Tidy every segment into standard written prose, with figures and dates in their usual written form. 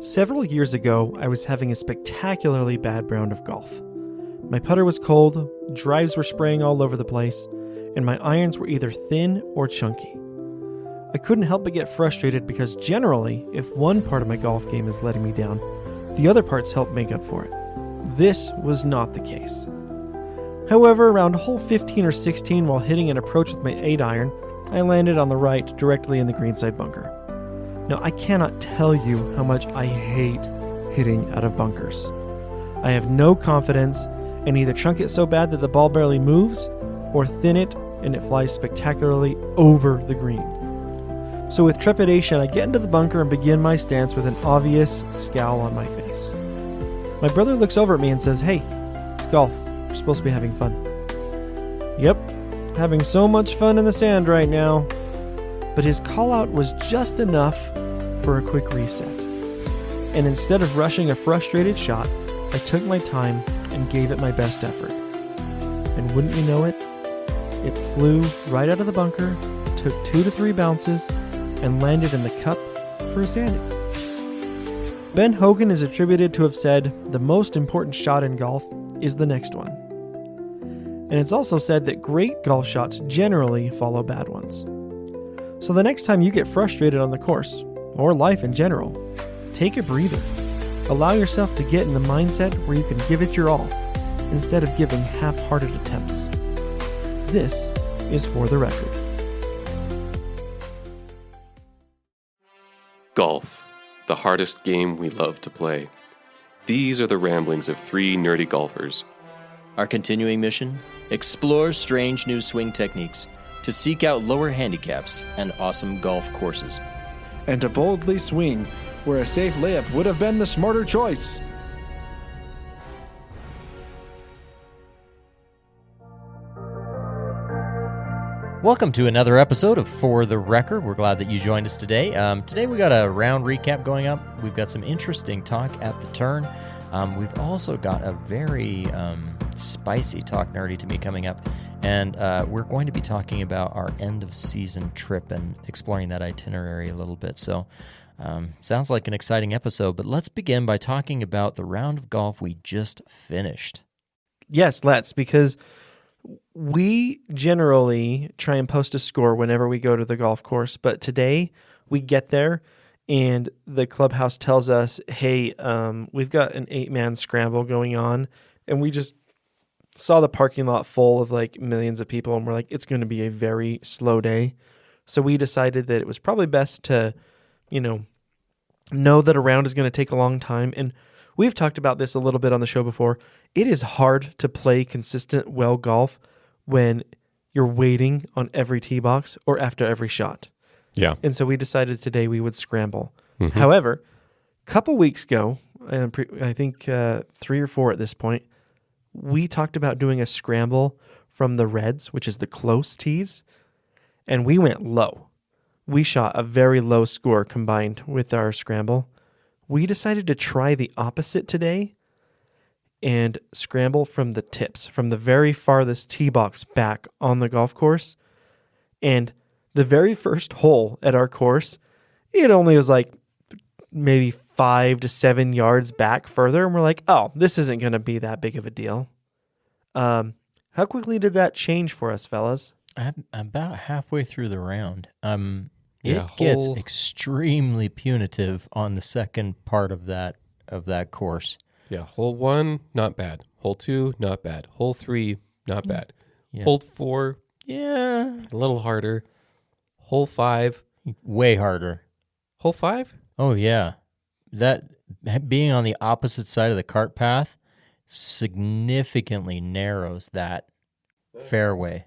Several years ago, I was having a spectacularly bad round of golf. My putter was cold, drives were spraying all over the place, and my irons were either thin or chunky. I couldn't help but get frustrated because generally, if one part of my golf game is letting me down, the other parts help make up for it. This was not the case. However, around hole 15 or 16 while hitting an approach with my 8-iron, I landed on the right directly in the greenside bunker. Now, I cannot tell you how much I hate hitting out of bunkers. I have no confidence and either chunk it so bad that the ball barely moves or thin it and it flies spectacularly over the green. So with trepidation, I get into the bunker and begin my stance with an obvious scowl on my face. My brother looks over at me and says, "Hey, it's golf. We're supposed to be having fun." Yep, having so much fun in the sand right now. But his call-out was just enough for a quick reset. And instead of rushing a frustrated shot, I took my time and gave it my best effort. And wouldn't you know it, it flew right out of the bunker, took 2 to 3 bounces, and landed in the cup for a Sandy. Ben Hogan is attributed to have said, "The most important shot in golf is the next one." And it's also said that great golf shots generally follow bad ones. So the next time you get frustrated on the course, or life in general, take a breather. Allow yourself to get in the mindset where you can give it your all, instead of giving half-hearted attempts. This is For the Record. Golf, the hardest game we love to play. These are the ramblings of 3 nerdy golfers. Our continuing mission? Explore strange new swing techniques to seek out lower handicaps and awesome golf courses. And to boldly swing where a safe layup would have been the smarter choice. Welcome to another episode of For the Record. We're glad that you joined us today. Today we got a round recap going up. We've got some interesting talk at the turn. We've also got a very spicy Talk Nerdy to Me coming up. And we're going to be talking about our end-of-season trip and exploring that itinerary a little bit. So sounds like an exciting episode. But let's begin by talking about the round of golf we just finished. Yes, let's, because we generally try and post a score whenever we go to the golf course, but today we get there and the clubhouse tells us, "Hey, we've got an 8-man scramble going on," and we just saw the parking lot full of like millions of people, and we're like, it's going to be a very slow day. So we decided that it was probably best to, know that a round is going to take a long time. And we've talked about this a little bit on the show before. It is hard to play consistent well golf when you're waiting on every tee box or after every shot. Yeah. And so we decided today we would scramble. Mm-hmm. However, a couple weeks ago, I think 3 or 4 at this point, we talked about doing a scramble from the reds, which is the close tees, and we went low. We shot a very low score combined with our scramble. We decided to try the opposite today and scramble from the tips, from the very farthest tee box back on the golf course. And the very first hole at our course, it only was like maybe 5 to 7 yards back further. And we're like, oh, this isn't going to be that big of a deal. How quickly did that change for us, fellas? About halfway through the round. It gets extremely punitive on the second part of that course. Yeah, hole 1, not bad. Hole 2, not bad. Hole 3, not bad. Yeah. Hole 4, Yeah. a little harder. Hole 5, Way harder. hole 5? Oh, yeah. That being on the opposite side of the cart path significantly narrows that fairway.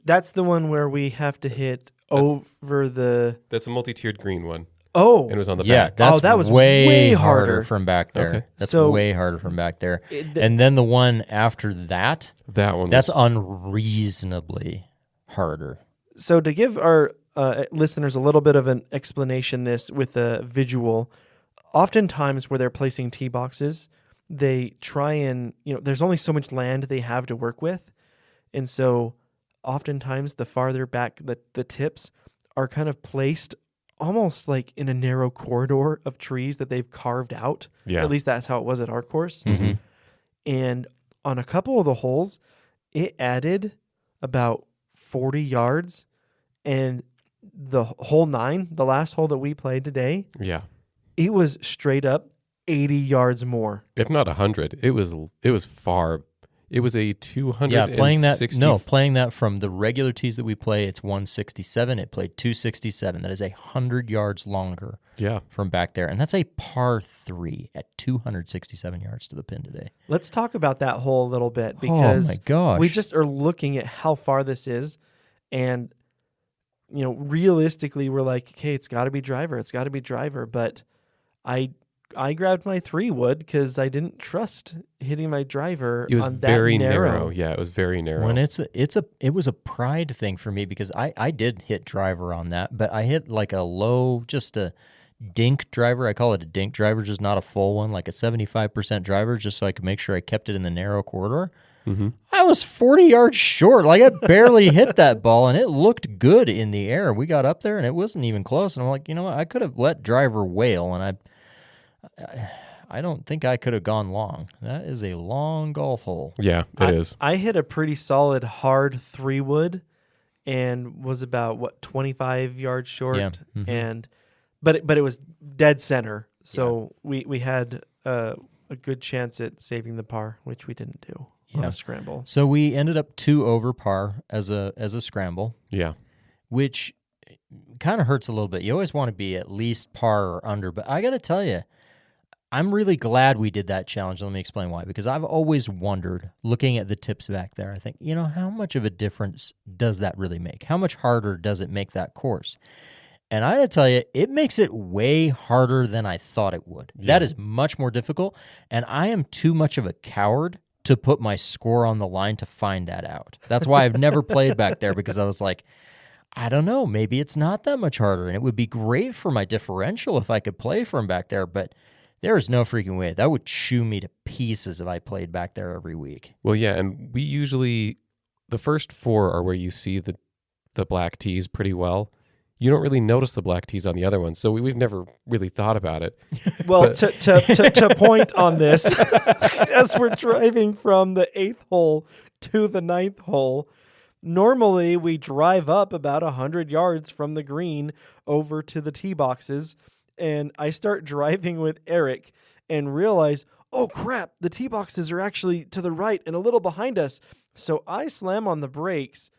That's the one where we have to hit over the... That's a multi-tiered green one. Oh. And it was on the Yeah, back. that's that was way way harder harder. from back there. Okay. That's So- way harder from back there. And then the one after that, That one. that's unreasonably harder. So to give our listeners a little bit of an explanation this with a visual, oftentimes where they're placing tee boxes, they try and, there's only so much land they have to work with. And so oftentimes the farther back the tips are kind of placed almost like in a narrow corridor of trees that they've carved out. Yeah. At least that's how it was at our course. Mm-hmm. And on a couple of the holes, it added about 40 yards. And the hole 9, the last hole that we played today, Yeah. it was straight up 80 yards more. If not 100. It was far. It was a 260. Yeah, playing that from the regular tees that we play, it's 167. It played 267. That is 100 yards longer. Yeah. From back there, and that's a par 3 at 267 yards to the pin today. Let's talk about that hole a little bit because oh my gosh, we just are looking at how far this is, and realistically, we're like, okay, it's got to be driver. But I grabbed my 3-wood because I didn't trust hitting my driver. It was on that very narrow. Yeah, it was very narrow. When it was a pride thing for me because I did hit driver on that, but I hit like a low, just a dink driver. I call it a dink driver, just not a full one, like a 75% driver, just so I could make sure I kept it in the narrow corridor. Mm-hmm. I was 40 yards short. Like I barely hit that ball, and it looked good in the air. We got up there, and it wasn't even close. And I'm like, you know what? I could have let driver wail, and I don't think I could have gone long. That is a long golf hole. Yeah, it is. I hit a pretty solid hard 3-wood and was about 25 yards short. Yeah. Mm-hmm. And but it was dead center. So we had a good chance at saving the par, which we didn't do on a scramble. So we ended up 2 over par as a scramble. Yeah. Which kind of hurts a little bit. You always want to be at least par or under, but I got to tell you, I'm really glad we did that challenge. Let me explain why. Because I've always wondered, looking at the tips back there, I think, how much of a difference does that really make? How much harder does it make that course? And I got to tell you, it makes it way harder than I thought it would. Yeah. That is much more difficult, and I am too much of a coward to put my score on the line to find that out. That's why I've never played back there, because I was like, I don't know, maybe it's not that much harder, and it would be great for my differential if I could play from back there, but there is no freaking way. That would chew me to pieces if I played back there every week. Well, yeah, and we usually, the first 4 are where you see the black tees pretty well. You don't really notice the black tees on the other ones, so we've never really thought about it. Well, to point on this, as we're driving from the 8th hole to the 9th hole, normally we drive up about 100 yards from the green over to the tee boxes, and I start driving with Eric and realize, oh crap, the tee boxes are actually to the right and a little behind us. So I slam on the brakes,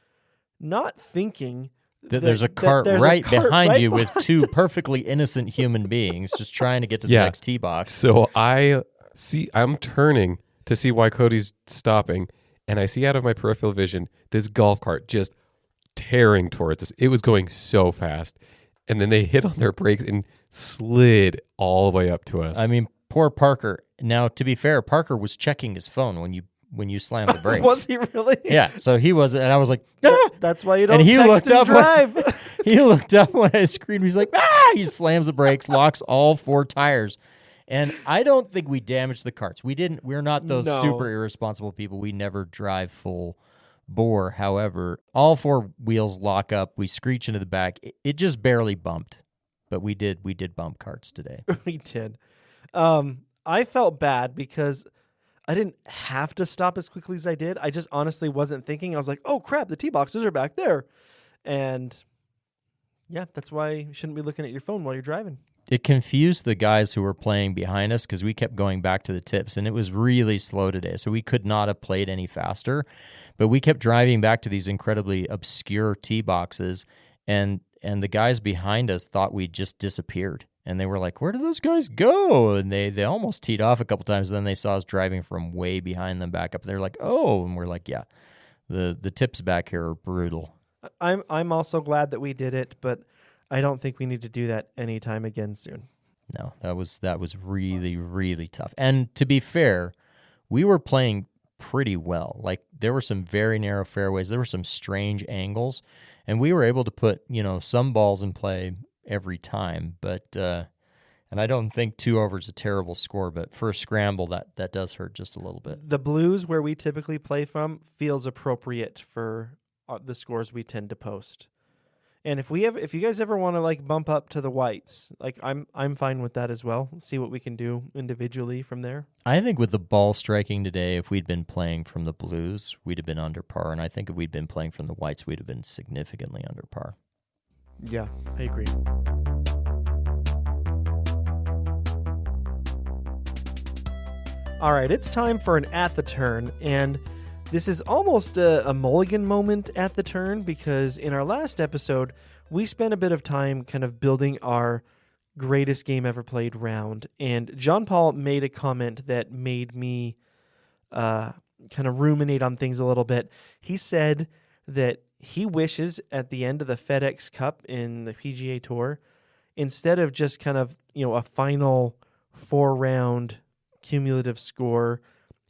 not thinking that there's a cart right behind you with 2 perfectly innocent human beings just trying to get to the next tee box. So I'm turning to see why Cody's stopping, and I see out of my peripheral vision this golf cart just tearing towards us. It was going so fast. And then they hit on their brakes and slid all the way up to us. I mean, poor Parker. Now, to be fair, Parker was checking his phone when you slammed the brakes. Was he really? Yeah. So he was, and I was like, ah! That's why you don't and he text looked and up drive. He looked up when I screamed. He's like, ah! He slams the brakes, locks all 4 tires. And I don't think we damaged the carts. We're not those super irresponsible people. We never drive full bore. However, all 4 wheels lock up. We screech into the back. It just barely bumped, but we did bump carts today. We did. I felt bad because I didn't have to stop as quickly as I did. I just honestly wasn't thinking. I was like, oh crap, the tee boxes are back there. And yeah, that's why you shouldn't be looking at your phone while you're driving. It confused the guys who were playing behind us because we kept going back to the tips, and it was really slow today, so we could not have played any faster. But we kept driving back to these incredibly obscure tee boxes, and the guys behind us thought we just disappeared. And they were like, where did those guys go? And they almost teed off a couple times, and then they saw us driving from way behind them back up. They're like, oh, and we're like, yeah, the tips back here are brutal. I'm also glad that we did it, but I don't think we need to do that anytime again soon. No, that was really, really tough. And to be fair, we were playing pretty well. Like, there were some very narrow fairways. There were some strange angles, and we were able to put, some balls in play every time. But and I don't think 2 over is a terrible score, but for a scramble, that does hurt just a little bit. The blues, where we typically play from, feels appropriate for the scores we tend to post. And if you guys ever want to like bump up to the whites, like I'm fine with that as well. See what we can do individually from there. I think with the ball striking today, if we'd been playing from the blues, we'd have been under par. And I think if we'd been playing from the whites, we'd have been significantly under par. Yeah, I agree. All right, it's time for an At the Turn, and this is almost a mulligan moment at the turn because in our last episode, we spent a bit of time kind of building our greatest game ever played round, and John Paul made a comment that made me kind of ruminate on things a little bit. He said that he wishes at the end of the FedEx Cup in the PGA Tour, instead of just kind of, a final 4-round cumulative score,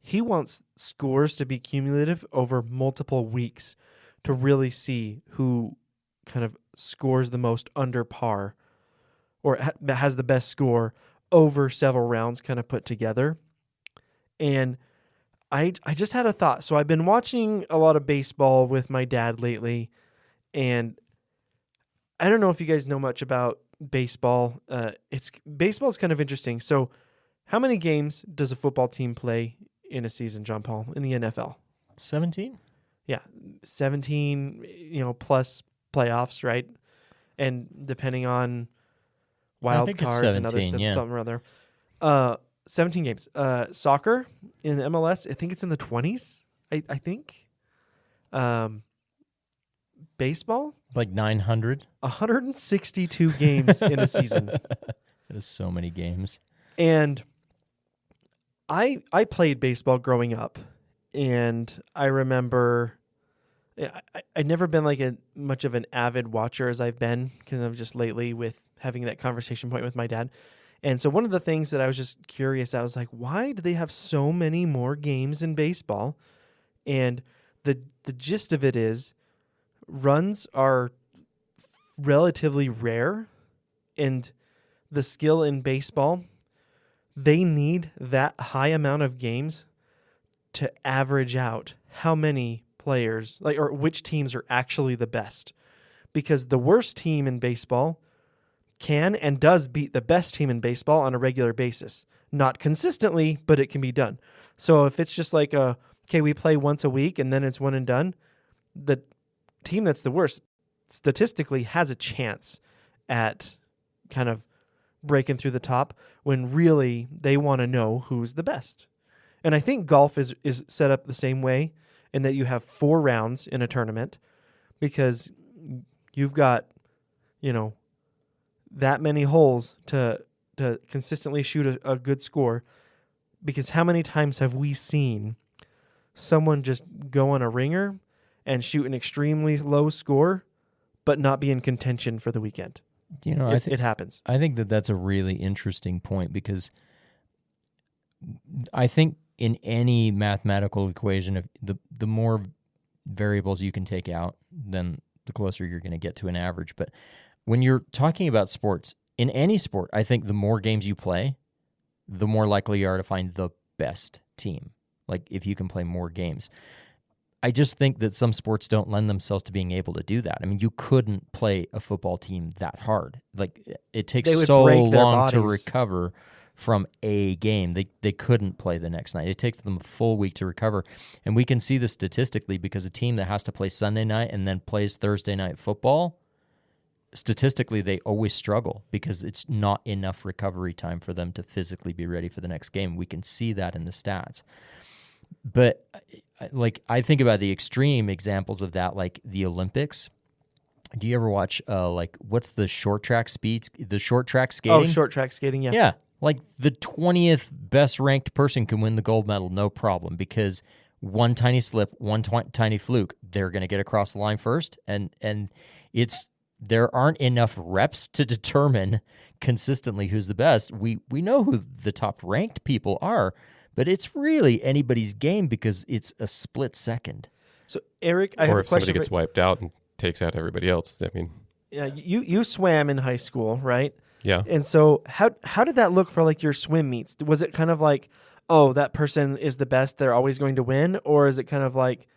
he wants scores to be cumulative over multiple weeks to really see who kind of scores the most under par or has the best score over several rounds kind of put together. And I just had a thought. So I've been watching a lot of baseball with my dad lately, and I don't know if you guys know much about baseball. Baseball's kind of interesting. So how many games does a football team play in a season, John Paul, in the NFL? 17? Yeah, 17, plus playoffs, right? And depending on wild cards and other stuff, something or other. 17 games. Soccer in MLS, I think it's in the 20s, I think. Baseball? Like 900? 162 games in a season. That is so many games. And I played baseball growing up, and I remember I'd never been like much of an avid watcher as I've been, because I'm just lately with having that conversation point with my dad. And so one of the things that I was just curious, I was like, why do they have so many more games in baseball? And the gist of it is runs are relatively rare, and the skill in baseball, they need that high amount of games to average out how many players, or which teams are actually the best. Because the worst team in baseball can and does beat the best team in baseball on a regular basis. Not consistently, but it can be done. So if it's just like we play once a week and then it's one and done, the team that's the worst statistically has a chance at kind of breaking through the top when really they want to know who's the best. And I think golf is set up the same way, in that you have 4 rounds in a tournament, because you've got, that many holes to consistently shoot a good score. Because how many times have we seen someone just go on a ringer and shoot an extremely low score, but not be in contention for the weekend? It happens. I think that's a really interesting point, because I think in any mathematical equation, if the more variables you can take out, then the closer you're going to get to an average. But when you're talking about sports, in any sport, I think the more games you play, the more likely you are to find the best team. Like if you can play more games. I just think that some sports don't lend themselves to being able to do that. I mean, you couldn't play a football team that hard. Like it takes so long to recover from a game. They couldn't play the next night. It takes them a full week to recover. And we can see this statistically, because a team that has to play Sunday night and then plays Thursday night football, statistically they always struggle because it's not enough recovery time for them to physically be ready for the next game. We can see that in the stats. But I think about the extreme examples of that, like the Olympics. Do you ever watch what's the short track speeds? The short track skating? Oh, short track skating, yeah. Yeah. Like the 20th best ranked person can win the gold medal, no problem, because one tiny slip, one tiny fluke, they're going to get across the line first, and there aren't enough reps to determine consistently who's the best. We know who the top ranked people are, but it's really anybody's game because it's a split second. So Eric, I have a question. Or if somebody gets wiped out and takes out everybody else. I mean, yeah, you swam in high school, right? Yeah. And so how did that look for like your swim meets? Was it kind of like, oh, that person is the best, they're always going to win? Or is it kind of like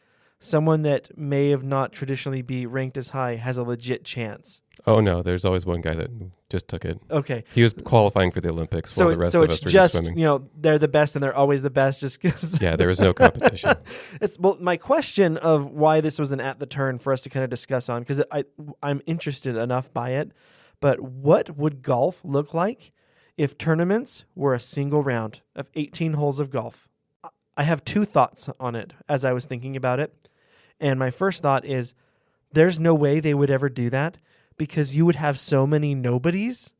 someone that may have not traditionally be ranked as high has a legit chance? Oh no, there's always one guy that just took it. Okay. He was qualifying for the Olympics while the rest of us were just swimming. They're the best and they're always the best just because. Yeah, there was no competition. My question of why this was an At the Turn for us to kind of discuss on, because I'm interested enough by it, but what would golf look like if tournaments were a single round of 18 holes of golf? I have two thoughts on it as I was thinking about it. And my first thought is there's no way they would ever do that, because you would have so many nobodies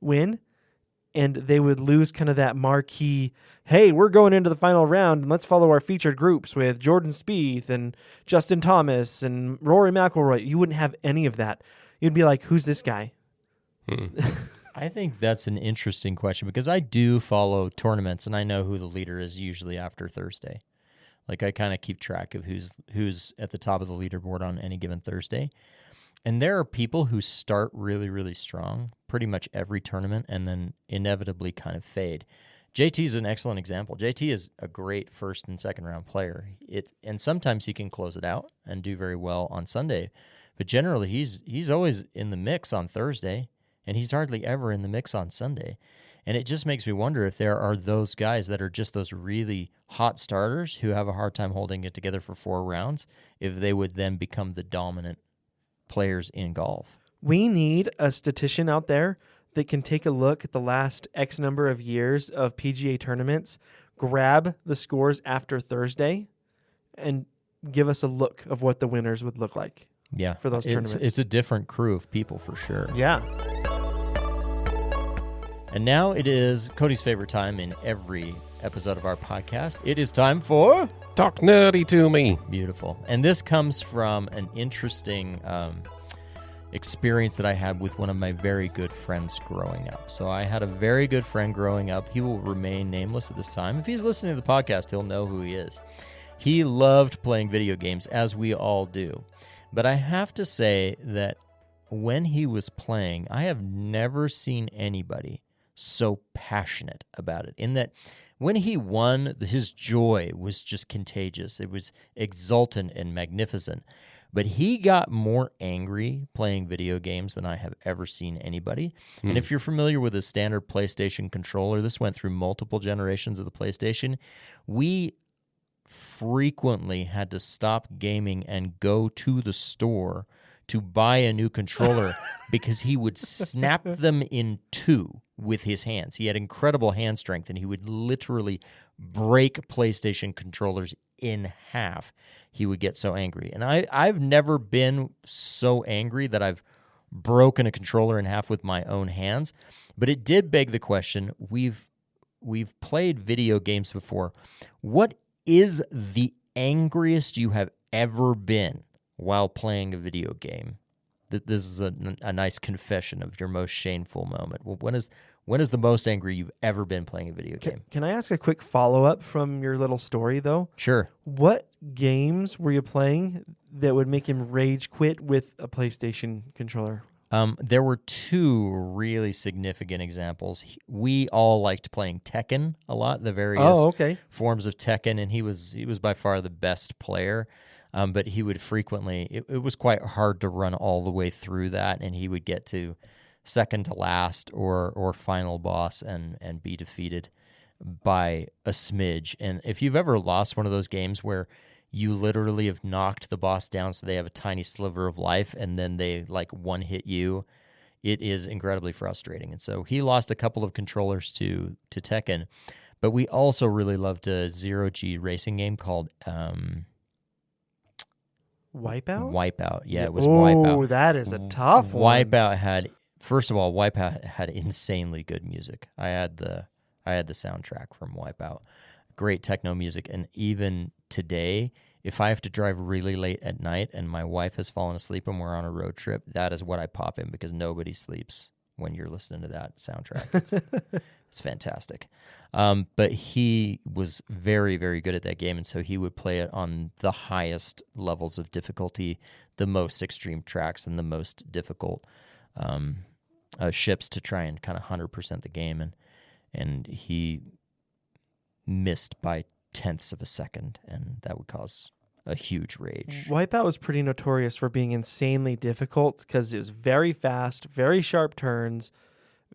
win, and they would lose kind of that marquee, hey, we're going into the final round, and let's follow our featured groups with Jordan Spieth and Justin Thomas and Rory McIlroy. You wouldn't have any of that. You'd be like, who's this guy? I think that's an interesting question, because I do follow tournaments, and I know who the leader is usually after Thursday. Like, I kind of keep track of who's at the top of the leaderboard on any given Thursday. And there are people who start really, really strong pretty much every tournament and then inevitably kind of fade. JT is an excellent example. JT is a great first and second round player. And sometimes he can close it out and do very well on Sunday. But generally, he's always in the mix on Thursday, and he's hardly ever in the mix on Sunday. And it just makes me wonder if there are those guys that are just those really hot starters who have a hard time holding it together for 4 rounds, if they would then become the dominant players in golf. We need a statistician out there that can take a look at the last X number of years of PGA tournaments, grab the scores after Thursday, and give us a look of what the winners would look like. Yeah, for those tournaments. It's a different crew of people for sure. Yeah. And now it is Cody's favorite time in every episode of our podcast. It is time for Talk Nerdy to Me. Beautiful. And this comes from an interesting experience that I had with one of my very good friends growing up. So I had a very good friend growing up. He will remain nameless at this time. If he's listening to the podcast, he'll know who he is. He loved playing video games, as we all do. But I have to say that when he was playing, I have never seen anybody so passionate about it, in that when he won, his joy was just contagious. It was exultant and magnificent. But he got more angry playing video games than I have ever seen anybody. And if you're familiar with a standard PlayStation controller, this went through multiple generations of the PlayStation. We frequently had to stop gaming and go to the store to buy a new controller because he would snap them in two with his hands. He had incredible hand strength, and he would literally break PlayStation controllers in half. He would get so angry. And I've never been so angry that I've broken a controller in half with my own hands. But it did beg the question, we've played video games before. What is the angriest you have ever been while playing a video game? This is a nice confession of your most shameful moment. Well, when is the most angry you've ever been playing a video game? Can I ask a quick follow-up from your little story, though? Sure. What games were you playing that would make him rage quit with a PlayStation controller? There were 2 really significant examples. We all liked playing Tekken a lot, the various forms of Tekken, and he was by far the best player. But he would frequently, it was quite hard to run all the way through that, and he would get to second to last or final boss and be defeated by a smidge. And if you've ever lost one of those games where you literally have knocked the boss down so they have a tiny sliver of life and then they like one hit you, it is incredibly frustrating. And so he lost a couple of controllers to Tekken, but we also really loved a zero-G racing game called Wipeout? Wipeout. Yeah, it was Wipeout. Oh, that is a tough one. Wipeout had insanely good music. I had the soundtrack from Wipeout. Great techno music. And even today, if I have to drive really late at night and my wife has fallen asleep and we're on a road trip, that is what I pop in, because nobody sleeps when you're listening to that soundtrack. It's fantastic. But he was very, very good at that game, and so he would play it on the highest levels of difficulty, the most extreme tracks, and the most difficult ships to try and kind of 100% the game. And he missed by tenths of a second, and that would cause a huge rage. Wipeout was pretty notorious for being insanely difficult because it was very fast, very sharp turns,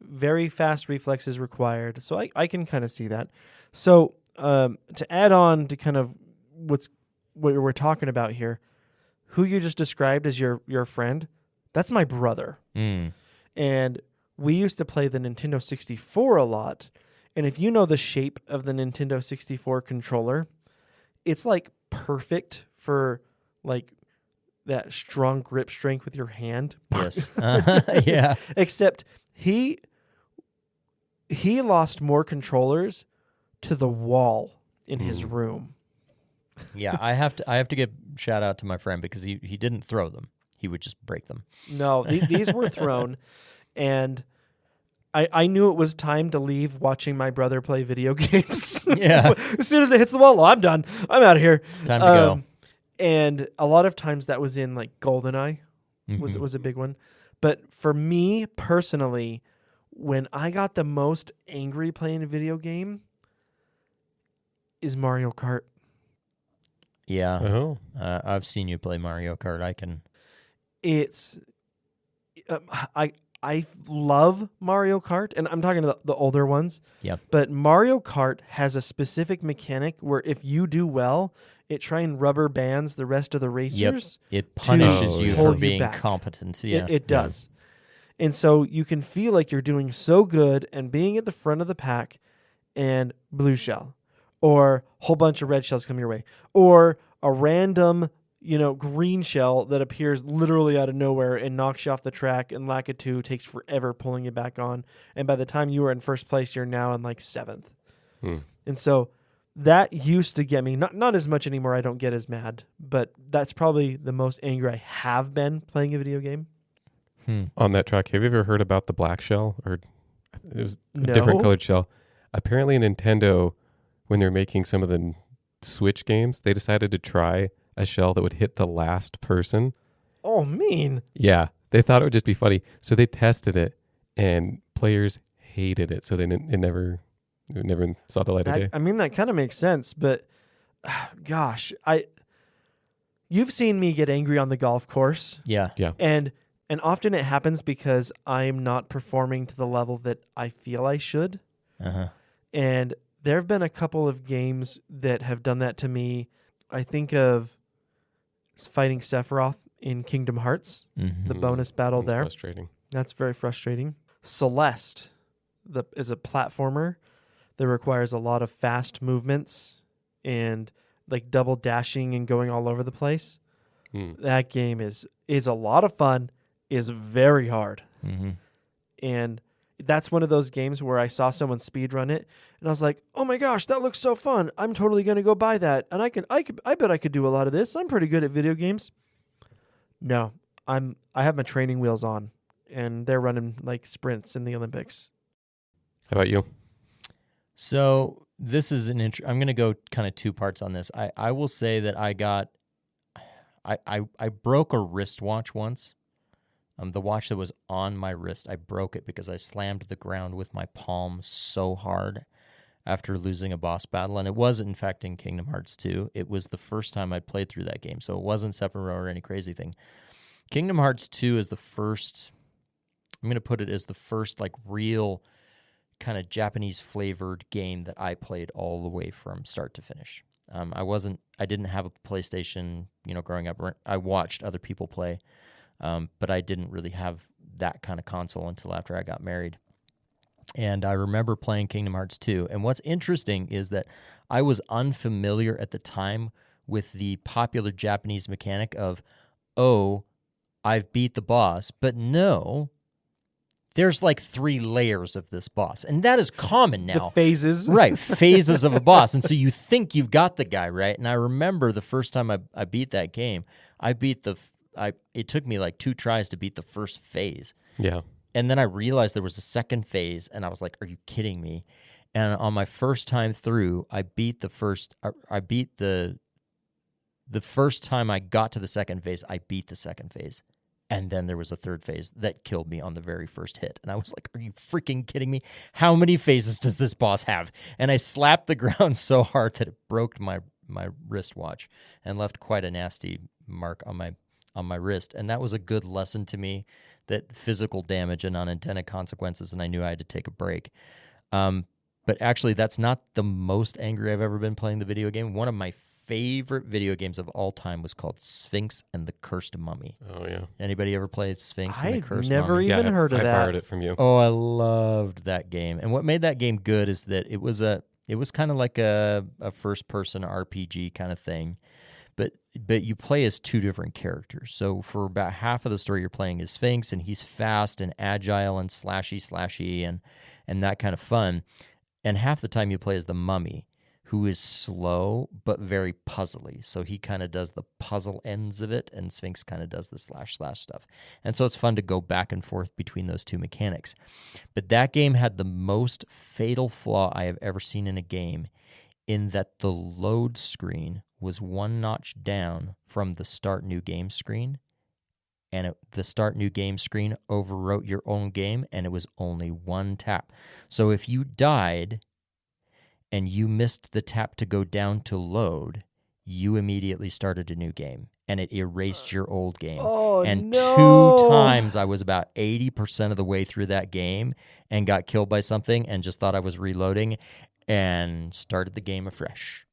very fast reflexes required. So I can kind of see that. So to add on to kind of what we're talking about here, who you just described as your friend, that's my brother. And we used to play the Nintendo 64 a lot. And if you know the shape of the Nintendo 64 controller, it's like perfect for like that strong grip strength with your hand. Yes. Yeah. Except he lost more controllers to the wall in his room. Yeah, I have to give shout out to my friend because he didn't throw them. He would just break them. No, these were thrown, and I knew it was time to leave watching my brother play video games. Yeah. As soon as it hits the wall, I'm done. I'm out of here. Time to go. And a lot of times that was in like GoldenEye was a big one. But for me personally, when I got the most angry playing a video game is Mario Kart. Yeah. Oh. I've seen you play Mario Kart. It's I love Mario Kart, and I'm talking about the older ones. Yeah. But Mario Kart has a specific mechanic where if you do well, it try and rubber bands the rest of the racers. It punishes you for hold you being back. competent. Yeah. It does. And so you can feel like you're doing so good and being at the front of the pack and blue shell or a whole bunch of red shells come your way or a random green shell that appears literally out of nowhere and knocks you off the track, and Lakitu takes forever pulling you back on. And by the time you were in first place, you're now in like 7th. And so that used to get me, not as much anymore. I don't get as mad, but that's probably the most angry I have been playing a video game. On that track, have you ever heard about the black shell? Or it was a No. different colored shell. Apparently Nintendo, when they're making some of the Switch games, they decided to try a shell that would hit the last person. Oh, mean. Yeah, they thought it would just be funny. So they tested it, and players hated it. So it never saw the light of day. I mean, that kind of makes sense, but gosh, you've seen me get angry on the golf course. Yeah. And often it happens because I'm not performing to the level that I feel I should. And there have been a couple of games that have done that to me. I think of fighting Sephiroth in Kingdom Hearts, the bonus battle It's there. frustrating. That's very frustrating. Celeste is a platformer that requires a lot of fast movements and like double dashing and going all over the place. That game is a lot of fun, is very hard. And that's one of those games where I saw someone speedrun it and I was like, oh my gosh, that looks so fun. I'm totally going to go buy that. And I bet I could do a lot of this. I'm pretty good at video games. No, I have my training wheels on and they're running like sprints in the Olympics. How about you? So this is I'm going to go kind of two parts on this. I will say that I broke a wristwatch once. The watch that was on my wrist, I broke it because I slammed the ground with my palm so hard after losing a boss battle. And it was, in fact, in Kingdom Hearts 2. It was the first time I played through that game, so it wasn't Sephiroth or any crazy thing. Kingdom Hearts 2 is the first, I'm going to put it as the first like real kind of Japanese-flavored game that I played all the way from start to finish. I didn't have a PlayStation, growing up. I watched other people play. But I didn't really have that kind of console until after I got married. And I remember playing Kingdom Hearts 2. And what's interesting is that I was unfamiliar at the time with the popular Japanese mechanic of, oh, I've beat the boss. But no, there's like 3 layers of this boss. And that is common now. The phases. Right, phases of a boss. And so you think you've got the guy, right? And I remember the first time I beat that game, it took me like 2 tries to beat the first phase. Yeah. And then I realized there was a second phase, and I was like, are you kidding me? And on my first time through, I beat the first time I got to the second phase, I beat the second phase. And then there was a third phase that killed me on the very first hit. And I was like, are you freaking kidding me? How many phases does this boss have? And I slapped the ground so hard that it broke my my wristwatch and left quite a nasty mark on my wrist. And that was a good lesson to me that physical damage and unintended consequences, and I knew I had to take a break. But actually, that's not the most angry I've ever been playing the video game. One of my favorite video games of all time was called Sphinx and the Cursed Mummy. Oh, yeah. Anybody ever played Sphinx and the I've Cursed never Mummy? even heard of I that. borrowed it from you. Oh, I loved that game. And what made that game good is that it was kind of like a first-person RPG kind of thing. But you play as two different characters. So for about half of the story, you're playing as Sphinx, and he's fast and agile and slashy and that kind of fun. And half the time you play as the Mummy, who is slow but very puzzly. So he kind of does the puzzle ends of it, and Sphinx kind of does the slash stuff. And so it's fun to go back and forth between those two mechanics. But that game had the most fatal flaw I have ever seen in a game, in that the load screen was one notch down from the start new game screen, and the start new game screen overwrote your own game, and it was only one tap. So if you died and you missed the tap to go down to load, you immediately started a new game, and it erased your old game. Oh, and no. 2 times I was about 80% of the way through that game and got killed by something and just thought I was reloading and started the game afresh.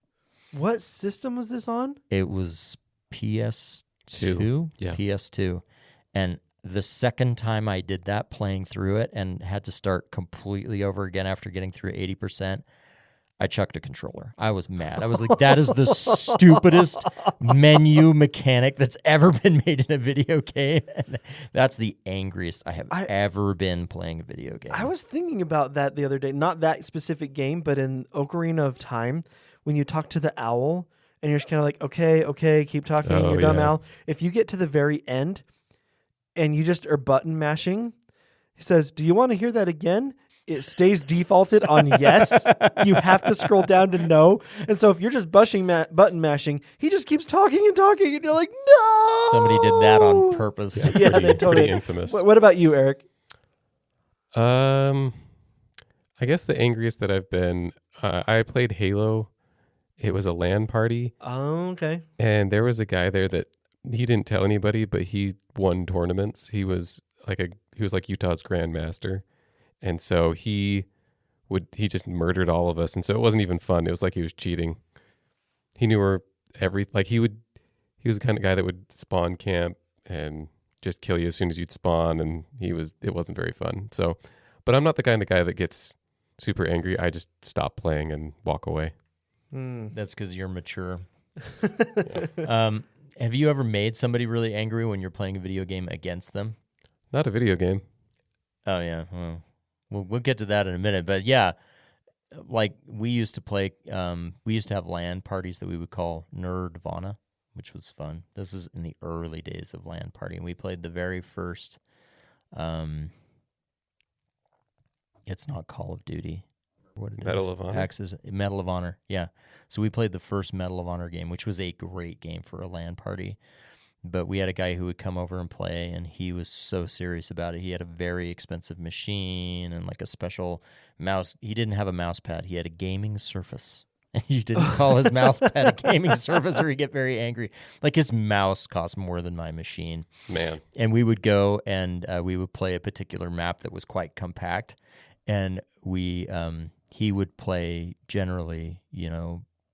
What system was this on? It was PS2? Yeah. PS2. And the second time I did that, playing through it and had to start completely over again after getting through 80%, I chucked a controller. I was mad. I was like, that is the stupidest menu mechanic that's ever been made in a video game. And that's the angriest I have ever been playing a video game. I was thinking about that the other day. Not that specific game, but in Ocarina of Time, when you talk to the owl and you're just kind of like, okay, keep talking, Oh, you're dumb yeah. owl. If you get to the very end and you just are button mashing, he says, do you want to hear that again? It stays defaulted on yes. You have to scroll down to no. And so if you're just button mashing, he just keeps talking and talking, and you're like, no! Somebody did that on purpose. Yeah, they totally Pretty did. infamous. What about you, Eric? I guess the angriest that I've been, I played Halo. It was a LAN party, Oh, okay. and there was a guy there that he didn't tell anybody, but he won tournaments. He was like Utah's grandmaster, and so he just murdered all of us, and so it wasn't even fun. It was like he was cheating. He knew he was the kind of guy that would spawn camp and just kill you as soon as you'd spawn, and it wasn't very fun. So, but I'm not the kind of guy that gets super angry. I just stop playing and walk away. That's because you're mature. Have you ever made somebody really angry when you're playing a video game against them? Not a video game. Oh, yeah. Well, we'll get to that in a minute. But, yeah, like we used to play, we used to have LAN parties that we would call Nerdvana, which was fun. This is in the early days of LAN party. And we played the very first, it's not Call of Duty. What it Medal is. of Honor? Axis, Medal of Honor, yeah. So we played the first Medal of Honor game, which was a great game for a LAN party. But we had a guy who would come over and play, and he was so serious about it. He had a very expensive machine and like a special mouse. He didn't have a mouse pad. He had a gaming Surface. And you didn't call his mouse pad a gaming Surface or he'd get very angry. Like his mouse cost more than my machine. Man. And we would go and we would play a particular map that was quite compact. And he would play generally,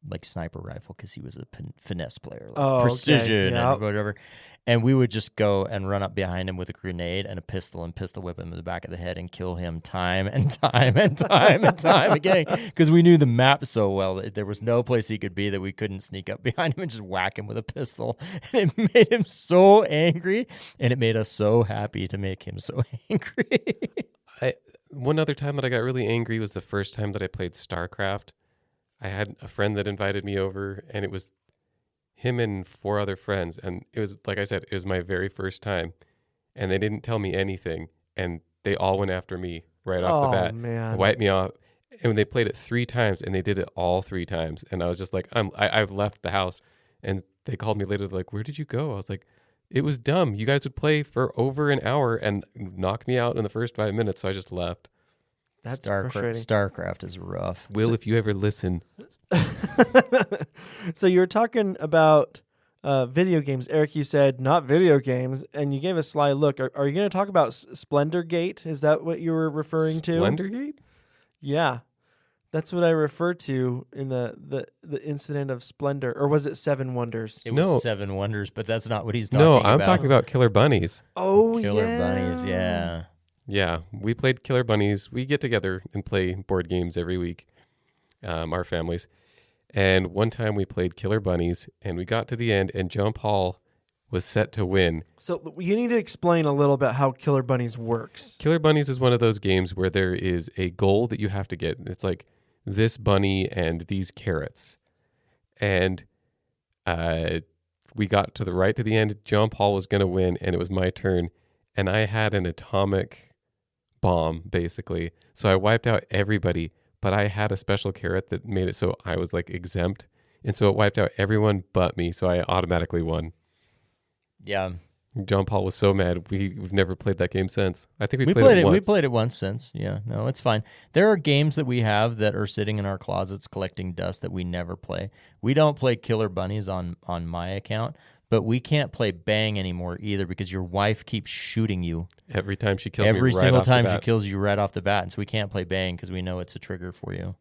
like sniper rifle because he was a finesse player, like precision and whatever. And we would just go and run up behind him with a grenade and a pistol and pistol whip him in the back of the head and kill him time and time and time and time again because we knew the map so well that there was no place he could be that we couldn't sneak up behind him and just whack him with a pistol. And it made him so angry, and it made us so happy to make him so angry. One other time that I got really angry was the first time that I played StarCraft. I had a friend that invited me over, and it was him and 4 other friends. And it was, like I said, it was my very first time. And they didn't tell me anything. And they all went after me right off the bat. Man. They wiped me off. And when they played it 3 times, and they did it all 3 times. And I was just like, I've left the house. And they called me later, like, where did you go? I was like, it was dumb. You guys would play for over an hour and knock me out in the first 5 minutes, so I just left. That's frustrating. StarCraft is rough. Will, if you ever listen, So you were talking about video games. Eric, you said not video games, and you gave a sly look. Are you going to talk about Splendor Gate? Is that what you were referring to? Splendor Gate? Yeah. That's what I referred to in the incident of Splendor. Or was it Seven Wonders? It No. was Seven Wonders, but that's not what he's talking No, about. I'm talking about Killer Bunnies. Oh, Killer yeah. Bunnies, yeah. Yeah, we played Killer Bunnies. We get together and play board games every week, our families. And one time we played Killer Bunnies, and we got to the end, and John Paul was set to win. So you need to explain a little bit how Killer Bunnies works. Killer Bunnies is one of those games where there is a goal that you have to get. It's like this bunny and these carrots. And we got to the end. John Paul was going to win, and it was my turn. And I had an atomic bomb, basically. So I wiped out everybody, but I had a special carrot that made it so I was like exempt. And so it wiped out everyone but me. So I automatically won. Yeah. John Paul was so mad. We've never played that game since. I think we played played it once. We played it once since. Yeah, no, it's fine. There are games that we have that are sitting in our closets collecting dust that we never play. We don't play Killer Bunnies on my account, but we can't play Bang anymore either because your wife keeps shooting you. Every time she kills me Every right single off the time she bat. kills you right off the bat, and so we can't play Bang because we know it's a trigger for you.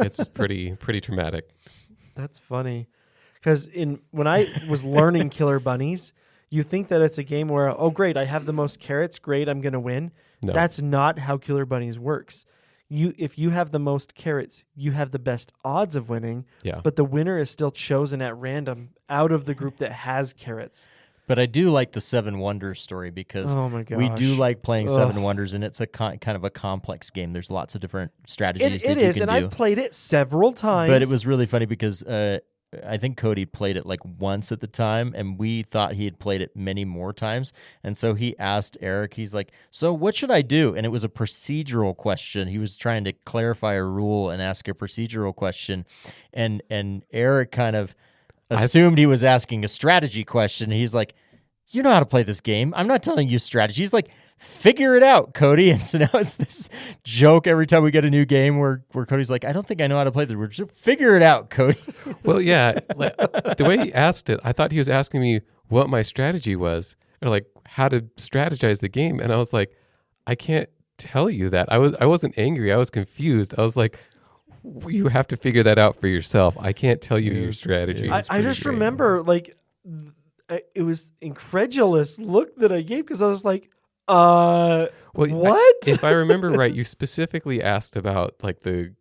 It's just pretty traumatic. That's funny. Because when I was learning Killer Bunnies, you think that it's a game where, oh, great, I have the most carrots. Great, I'm going to win. No. That's not how Killer Bunnies works. If you have the most carrots, you have the best odds of winning, Yeah. but the winner is still chosen at random out of the group that has carrots. But I do like the Seven Wonders story because Oh my gosh. we do like playing Ugh. Seven Wonders, and it's a kind of a complex game. There's lots of different strategies It that you is, can and do. I've played it several times. But it was really funny because I think Cody played it like once at the time, and we thought he had played it many more times. And so he asked Eric, he's like, so what should I do? And it was a procedural question. He was trying to clarify a rule and ask a procedural question. And Eric kind of assumed he was asking a strategy question. He's like, you know how to play this game. I'm not telling you strategy. He's like, figure it out, Cody. And so now it's this joke every time we get a new game where Cody's like, I don't think I know how to play this. We're just figure it out, Cody. Well, yeah. The way he asked it, I thought he was asking me what my strategy was, or like how to strategize the game. And I was like, I can't tell you that. I wasn't angry. I was confused. I was like, you have to figure that out for yourself. I can't tell you your strategy. I just remember it was incredulous look that I gave because I was like, Well, what? If I remember right, you specifically asked about like the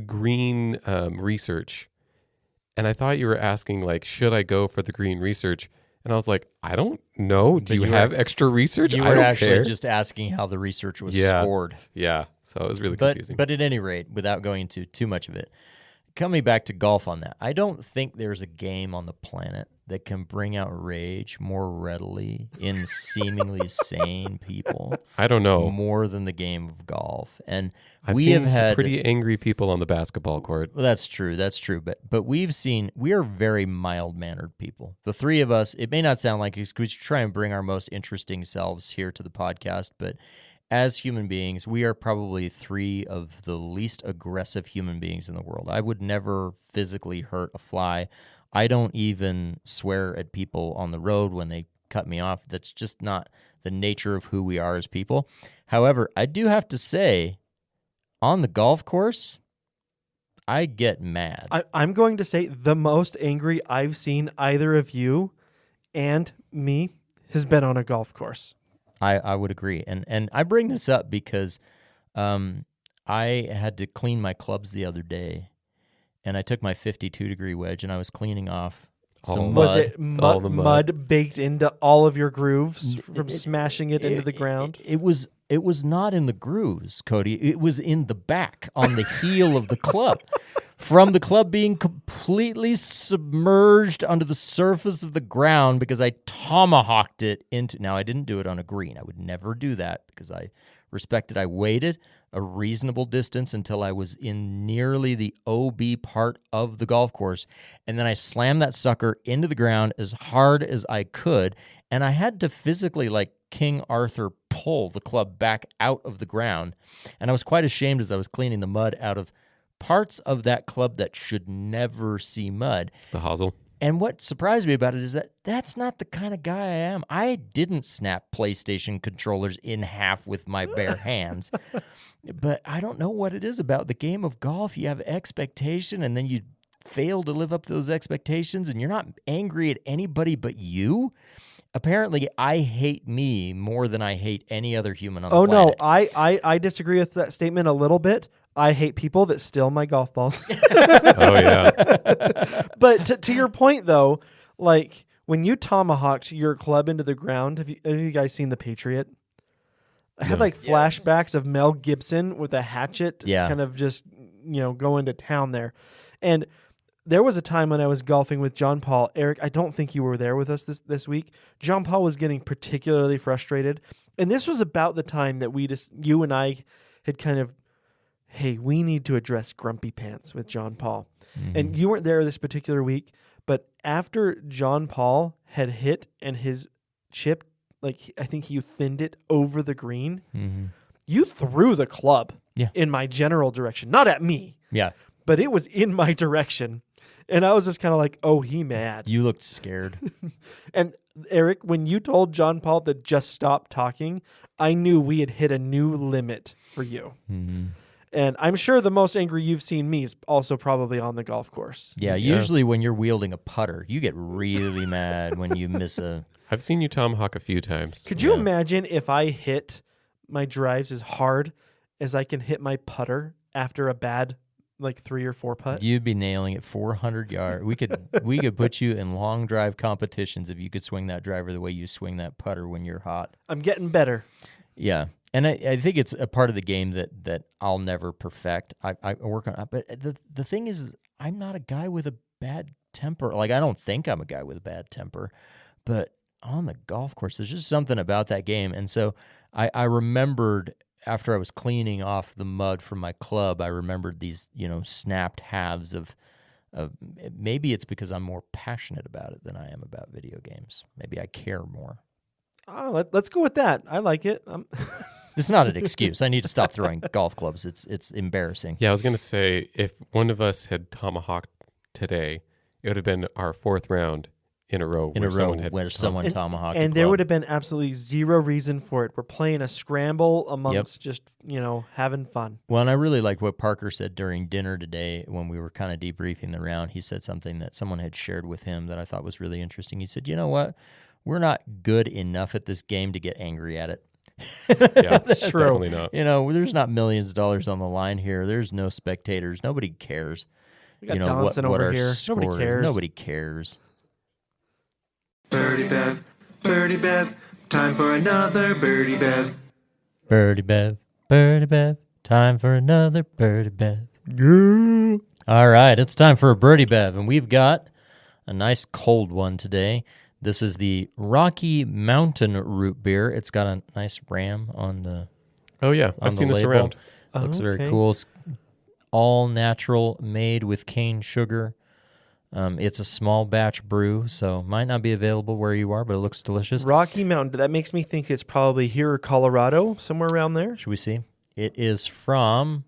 green research, and I thought you were asking like, should I go for the green research? And I was like, I don't know. Do you have extra research? You I were don't actually care. just asking how the research was Yeah. scored. Yeah, so it was really confusing. But at any rate, without going into too much of it, coming back to golf on that, I don't think there's a game on the planet that can bring out rage more readily in seemingly sane people. I don't know. More than the game of golf. And I've we seen have some had pretty angry people on the basketball court. Well, that's true. But we are very mild-mannered people. The three of us, it may not sound like it, we try and bring our most interesting selves here to the podcast, but as human beings, we are probably three of the least aggressive human beings in the world. I would never physically hurt a fly. I don't even swear at people on the road when they cut me off. That's just not the nature of who we are as people. However, I do have to say, on the golf course, I get mad. I'm going to say the most angry I've seen either of you and me has been on a golf course. I would agree. And I bring this up because I had to clean my clubs the other day, and I took my 52-degree wedge, and I was cleaning off some Was mud. it mud baked into all of your grooves from smashing it into the ground? It was not in the grooves, Cody. It was in the back on the heel of the club. From the club being completely submerged under the surface of the ground because I tomahawked it into... Now, I didn't do it on a green. I would never do that because I respected. I waited a reasonable distance until I was in nearly the OB part of the golf course, and then I slammed that sucker into the ground as hard as I could, and I had to physically, like King Arthur, pull the club back out of the ground, and I was quite ashamed as I was cleaning the mud out of parts of that club that should never see mud. The hosel. And what surprised me about it is that that's not the kind of guy I am. I didn't snap PlayStation controllers in half with my bare hands. But I don't know what it is about the game of golf. You have expectation, and then you fail to live up to those expectations, and you're not angry at anybody but you. Apparently, I hate me more than I hate any other human on the planet. No, I disagree with that statement a little bit. I hate people that steal my golf balls. Oh, yeah. But to your point, though, like when you tomahawked your club into the ground, have you guys seen The Patriot? I had like flashbacks of Mel Gibson with a hatchet kind of just, going to town there. And there was a time when I was golfing with John Paul. Eric, I don't think you were there with us this week. John Paul was getting particularly frustrated. And this was about the time that you and I had kind of, hey, we need to address grumpy pants with John Paul. Mm-hmm. And you weren't there this particular week, but after John Paul had hit and his chip, like I think he thinned it over the green, you threw the club in my general direction. Not at me. Yeah. But it was in my direction. And I was just kind of like, oh, he mad. You looked scared. And Eric, when you told John Paul to just stop talking, I knew we had hit a new limit for you. Mm-hmm. And I'm sure the most angry you've seen me is also probably on the golf course. Yeah, usually when you're wielding a putter, you get really mad when you miss a... I've seen you tomahawk a few times. Could you imagine if I hit my drives as hard as I can hit my putter after a bad, 3 or 4 putt? You'd be nailing it 400 yards. We could put you in long drive competitions if you could swing that driver the way you swing that putter when you're hot. I'm getting better. Yeah. And I think it's a part of the game that I'll never perfect. I work on it. But the thing is, I'm not a guy with a bad temper. I don't think I'm a guy with a bad temper. But on the golf course, there's just something about that game. And so I remembered after I was cleaning off the mud from my club, I remembered these, snapped halves of maybe it's because I'm more passionate about it than I am about video games. Maybe I care more. Oh, let's go with that. I like it. This is not an excuse. I need to stop throwing golf clubs. It's embarrassing. Yeah, I was going to say, if one of us had tomahawked today, it would have been our 4th round in a row where someone tomahawked and there would have been absolutely zero reason for it. We're playing a scramble amongst just, having fun. Well, and I really like what Parker said during dinner today when we were kind of debriefing the round. He said something that someone had shared with him that I thought was really interesting. He said, you know what? We're not good enough at this game to get angry at it. Yeah, that's true. Definitely not. There's not millions of dollars on the line here. There's no spectators. Nobody cares. We got dancing over here. Nobody cares. Nobody cares. Birdie Bev, time for another Birdie Bev. Birdie Bev, time for another Birdie Bev. Yeah. All right, it's time for a Birdie Bev, and we've got a nice cold one today. This is the Rocky Mountain root beer. It's got a nice ram on the Oh, yeah. I've seen this around. Looks very cool. It's all natural, made with cane sugar. It's a small batch brew, so might not be available where you are, but it looks delicious. Rocky Mountain. That makes me think it's probably here or Colorado, somewhere around there. Should we see? It is from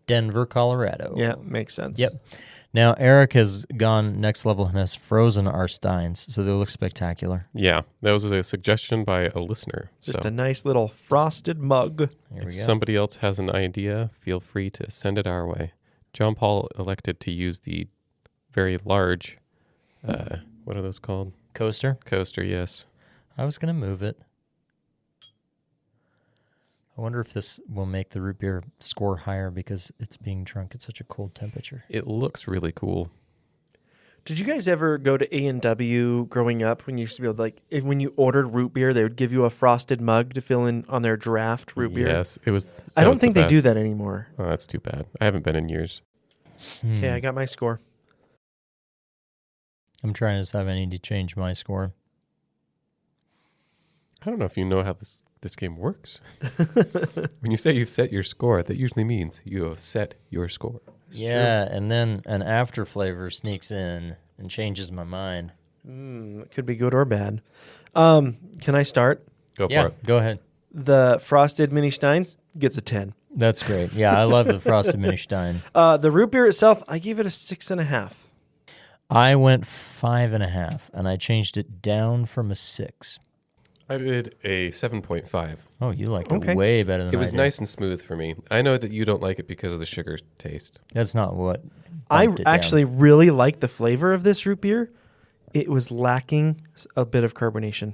Denver, Colorado. Yeah, makes sense. Yep. Now, Eric has gone next level and has frozen our steins, so they look spectacular. Yeah, that was a suggestion by a listener. Just a nice little frosted mug. If somebody else has an idea, feel free to send it our way. John Paul elected to use the very large, what are those called? Coaster? Coaster, yes. I was going to move it. I wonder if this will make the root beer score higher because it's being drunk at such a cold temperature. It looks really cool. Did you guys ever go to A&W growing up when you used to be able to, when you ordered root beer, they would give you a frosted mug to fill in on their draft root beer? Yes, it was. I don't think they do that anymore. Oh, that's too bad. I haven't been in years. Okay, I got my score. I'm trying to decide if I need to change my score. I don't know if you know how this game works. When you say you've set your score, that usually means you have set your score. Yeah, and then an after flavor sneaks in and changes my mind. It could be good or bad. Can I start? Go for it. Go ahead. The Frosted Mini Steins gets a 10. That's great. Yeah, I love the frosted mini Stein. The root beer itself, I gave it a 6.5. I went 5.5, and I changed it down from a 6. I did a 7.5. Oh, you liked Okay. it way better than It was I did. nice and smooth for me. I know that you don't like it because of the sugar taste. That's not what I bumped it down. actually really like the flavor of this root beer. It was lacking a bit of carbonation.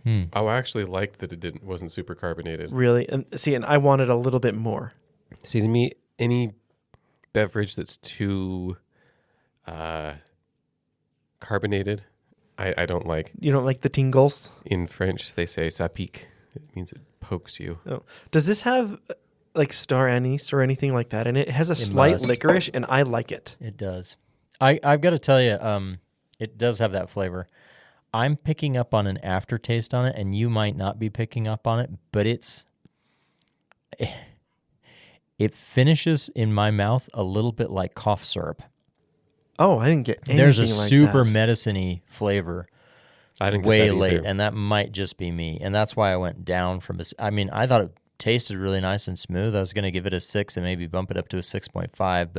I actually liked that it wasn't super carbonated. Really. And I wanted a little bit more. See, to me, any beverage that's too carbonated, I don't like. You don't like the tingles? In French, they say ça pique. It means it pokes you. Oh. Does this have like star anise or anything like that in it? It has a slight must. licorice, and I like it. It does. I've got to tell you, it does have that flavor. I'm picking up on an aftertaste on it, and you might not be picking up on it, but it finishes in my mouth a little bit like cough syrup. Oh, I didn't get anything There's a like super that. medicine-y flavor I didn't get way that late, either. and that might just be me. And that's why I went down from I mean, I thought it tasted really nice and smooth. I was going to give it a 6 and maybe bump it up to a 6.5,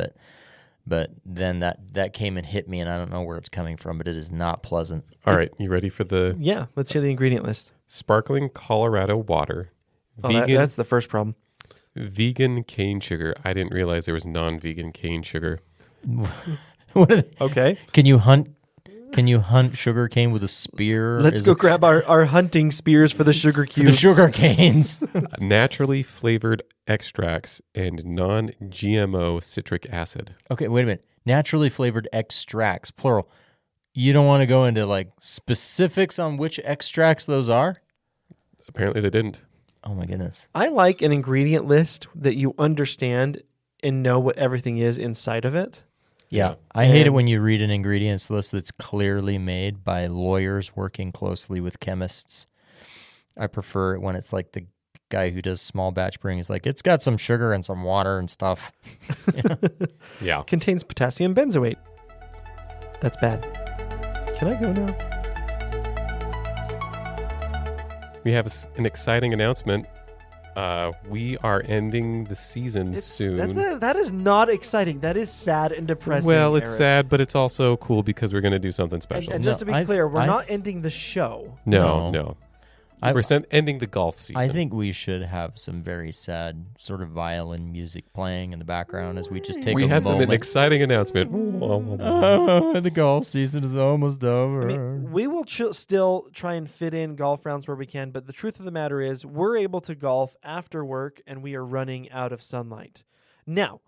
but then that came and hit me, and I don't know where it's coming from, but it is not pleasant. All right, you ready for the Yeah, let's hear the ingredient list. sparkling Colorado water, Oh, vegan that's the first problem. vegan cane sugar. I didn't realize there was non-vegan cane sugar. What are they? Okay. Can you hunt sugar cane with a spear? Let's go grab our hunting spears for the sugar for cubes. the sugar canes. Naturally flavored extracts and non-GMO citric acid. Okay, wait a minute. Naturally flavored extracts, plural. You don't want to go into like specifics on which extracts those are? Apparently they didn't. Oh my goodness. I like an ingredient list that you understand and know what everything is inside of it. Yeah, I hate it when you read an ingredients list that's clearly made by lawyers working closely with chemists. I prefer it when it's like the guy who does small batch brewing is like, it's got some sugar and some water and stuff. Yeah. Contains potassium benzoate. That's bad. Can I go now? We have an exciting announcement. We are ending the season soon. That is not exciting. That is sad and depressing. Well, it's Eric. sad, but it's also cool because we're going to do something special. And just to be No, clear, we're I've- not ending the show. No. We're ending the golf season. I think we should have some very sad sort of violin music playing in the background as we just take we a have an moment. exciting announcement. The golf season is almost over. I mean, we will still try and fit in golf rounds where we can, but the truth of the matter is we're able to golf after work and we are running out of sunlight. Now,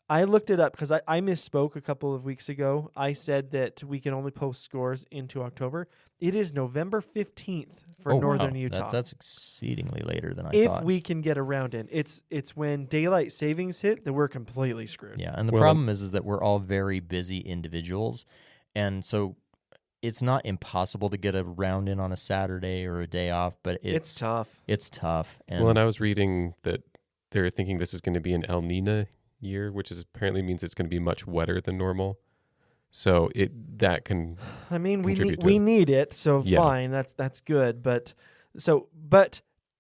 I looked it up because I misspoke a couple of weeks ago. I said that we can only post scores into October. It is November 15th for northern Utah. That's exceedingly later than I if thought. we can get around in. It's when daylight savings hit that we're completely screwed. Yeah, and the Well, problem is that we're all very busy individuals, and so it's not impossible to get a round in on a Saturday or a day off, but It's tough. It's tough. And Well, and I was reading that they're thinking this is going to be an El Nino year, which apparently means it's going to be much wetter than normal. So that can I mean, we contribute to we it. need it, so Yeah. fine. That's good. But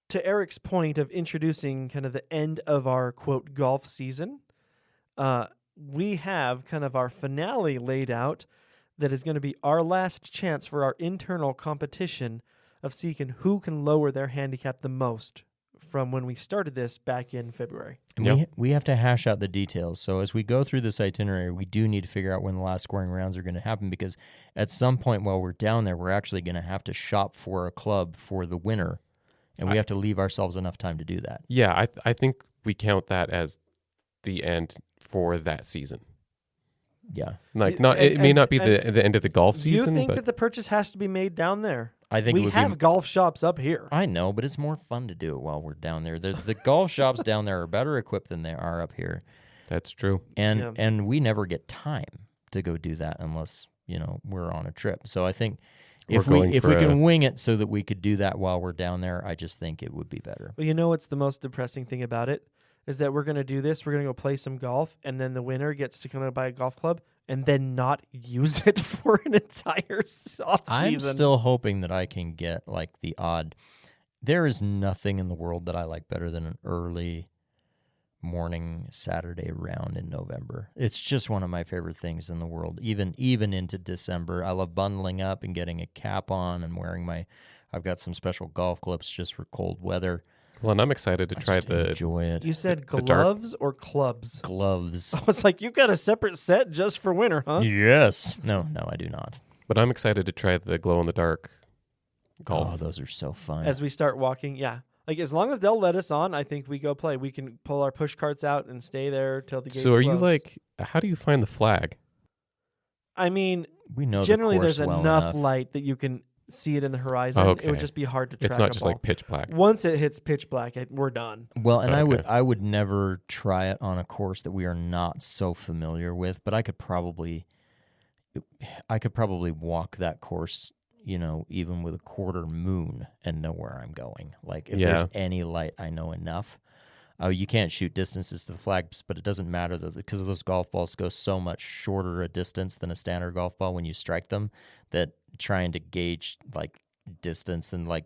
to Eric's point of introducing kind of the end of our quote golf season, we have kind of our finale laid out. That is going to be our last chance for our internal competition of seeing who can lower their handicap the most from when we started this back in February. And Yep. we have to hash out the details. So as we go through this itinerary, we do need to figure out when the last scoring rounds are going to happen, because at some point while we're down there, we're actually going to have to shop for a club for the winner, and we have to leave ourselves enough time to do that. Yeah, I think we count that as the end for that season. Yeah, Like Y- it may and- not be and the end of the golf Do you season, think but that the purchase has to be made down there? I think it we would have be. golf shops up here. I know, but it's more fun to do it while we're down there. The golf shops down there are better equipped than they are up here, that's true. and Yeah. we never get time to go do that unless we're on a trip. So I think We're if we going for can wing it so that we could do that while we're down there, I just think it would be better. Well, you know what's the most depressing thing about it is that we're going to do this. We're going to go play some golf, and then the winner gets to come and buy a golf club and then not use it for an entire off I'm season. still hoping that I can get like the odd. There is nothing in the world that I like better than an early morning Saturday round in November. It's just one of my favorite things in the world, even into December. I love bundling up and getting a cap on and wearing I've got some special golf clips just for cold weather. Well, and I'm excited to try Enjoy it. You said the dark- gloves or clubs? Gloves. I was like, you got a separate set just for winter, huh? Yes. No, I do not. But I'm excited to try the glow-in-the-dark golf. Oh, those are so fun. As we start walking, yeah. Like, as long as they'll let us on, I think we go play. We can pull our push carts out and stay there till the gates So are you close. like, how do you find the flag? I mean, we know generally the course there's well enough light that you can see it in the horizon. Okay. It would just be hard to track It's not a just ball. like pitch black. Once it hits pitch black, we're done. Well, and Okay. I would never try it on a course that we are not so familiar with, but I could probably walk that course, even with a quarter moon and know where I'm going. Like if there's any light, I know enough. You can't shoot distances to the flags, but it doesn't matter because those golf balls go so much shorter a distance than a standard golf ball when you strike them that trying to gauge like distance and like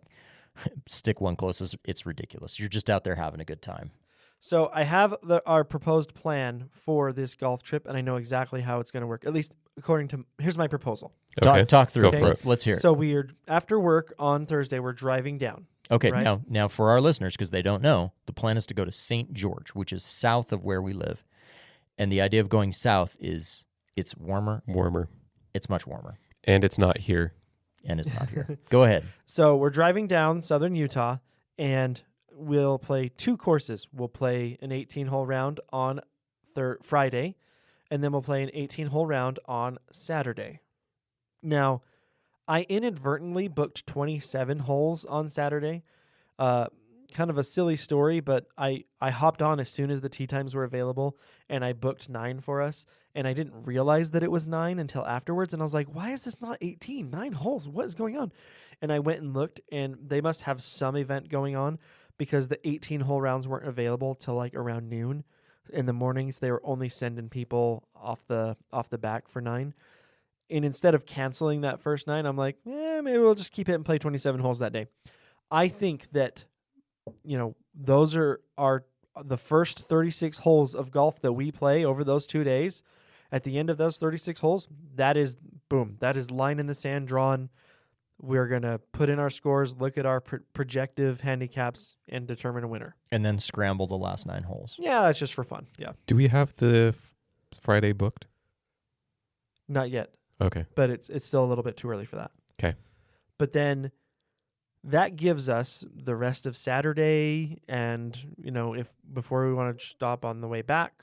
stick one closest, it's ridiculous. You're just out there having a good time. So I have our proposed plan for this golf trip, and I know exactly how it's going to work. At least according to here's my proposal. Okay. Talk through Go it. for it. Let's hear it. So after work on Thursday, we're driving down. Okay, right? now for our listeners, because they don't know, the plan is to go to St. George, which is south of where we live. And the idea of going south is it's warmer. Warmer. It's much warmer. And it's not here. And it's not here. Go ahead. So we're driving down southern Utah, and we'll play two courses. We'll play an 18-hole round on Friday, and then we'll play an 18-hole round on Saturday. Now, I inadvertently booked 27 holes on Saturday. Kind of a silly story, but I hopped on as soon as the tee times were available, and I booked 9 for us, and I didn't realize that it was 9 until afterwards, and I was like, why is this not 18? 9 holes? What is going on? And I went and looked, and they must have some event going on because the 18-hole rounds weren't available till like around noon. In the mornings, they were only sending people off the back for 9. And instead of canceling that first 9, I'm like, maybe we'll just keep it and play 27 holes that day. I think that, those are the first 36 holes of golf that we play over those 2 days. At the end of those 36 holes, that is, boom, that is line in the sand drawn. We're going to put in our scores, look at our projective handicaps, and determine a winner. And then scramble the last 9 holes. Yeah, that's just for fun. Yeah. Do we have the Friday booked? Not yet. Okay. But it's still a little bit too early for that. Okay. But then that gives us the rest of Saturday, and if before we want to stop on the way back.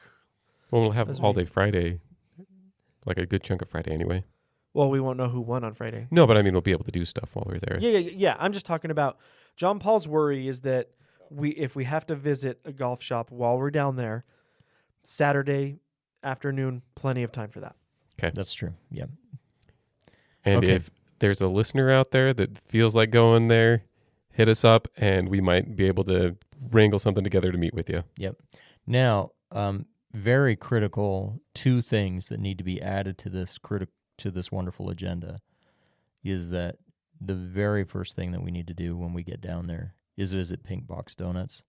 Well, we'll have As all we- day Friday, like a good chunk of Friday anyway. Well, we won't know who won on Friday. No, but I mean, we'll be able to do stuff while we're there. Yeah. I'm just talking about John Paul's worry is that if we have to visit a golf shop while we're down there, Saturday afternoon, plenty of time for that. That's true. Yeah. And Okay. if there's a listener out there that feels like going there, hit us up, and we might be able to wrangle something together to meet with you. Yep. Now, very critical 2 things that need to be added to this wonderful agenda is that the very first thing that we need to do when we get down there is visit Pink Box Donuts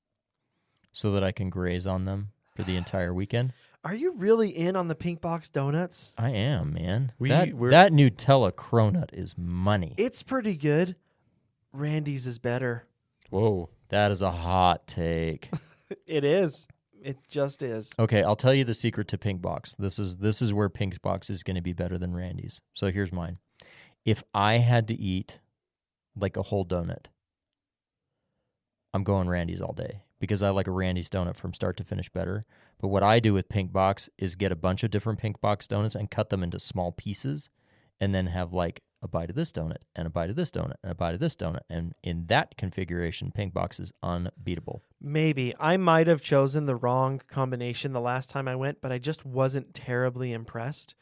so that I can graze on them for the entire weekend. Are you really in on the Pink Box Donuts? I am, man. We're- That Nutella cronut is money. It's pretty good. Randy's is better. Whoa. That is a hot take. It is. It just is. Okay, I'll tell you the secret to Pink Box. This is where Pink Box is going to be better than Randy's. So here's mine. If I had to eat like a whole donut, I'm going Randy's all day because I like a Randy's donut from start to finish better. But what I do with Pink Box is get a bunch of different Pink Box donuts and cut them into small pieces and then have like a bite of this donut and a bite of this donut and a bite of this donut. And in that configuration, Pink Box is unbeatable. Maybe. I might have chosen the wrong combination the last time I went, but I just wasn't terribly impressed.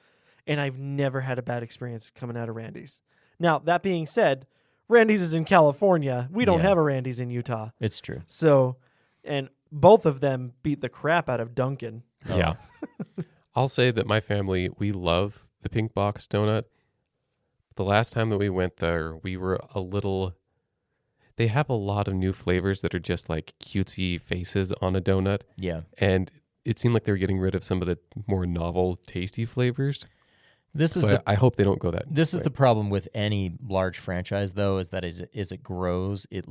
And I've never had a bad experience coming out of Randy's. Now, that being said, Randy's is in California. We don't Yeah. have a Randy's in Utah. It's true. So, and both of them beat the crap out of Dunkin'. Yeah. I'll say that my family, we love the Pink Box donut. The last time that we went there, we were a little... they have a lot of new flavors that are just like cutesy faces on a donut. Yeah. And it seemed like they were getting rid of some of the more novel, tasty flavors. I hope they don't go that. This is the problem with any large franchise, though, is that as it grows, it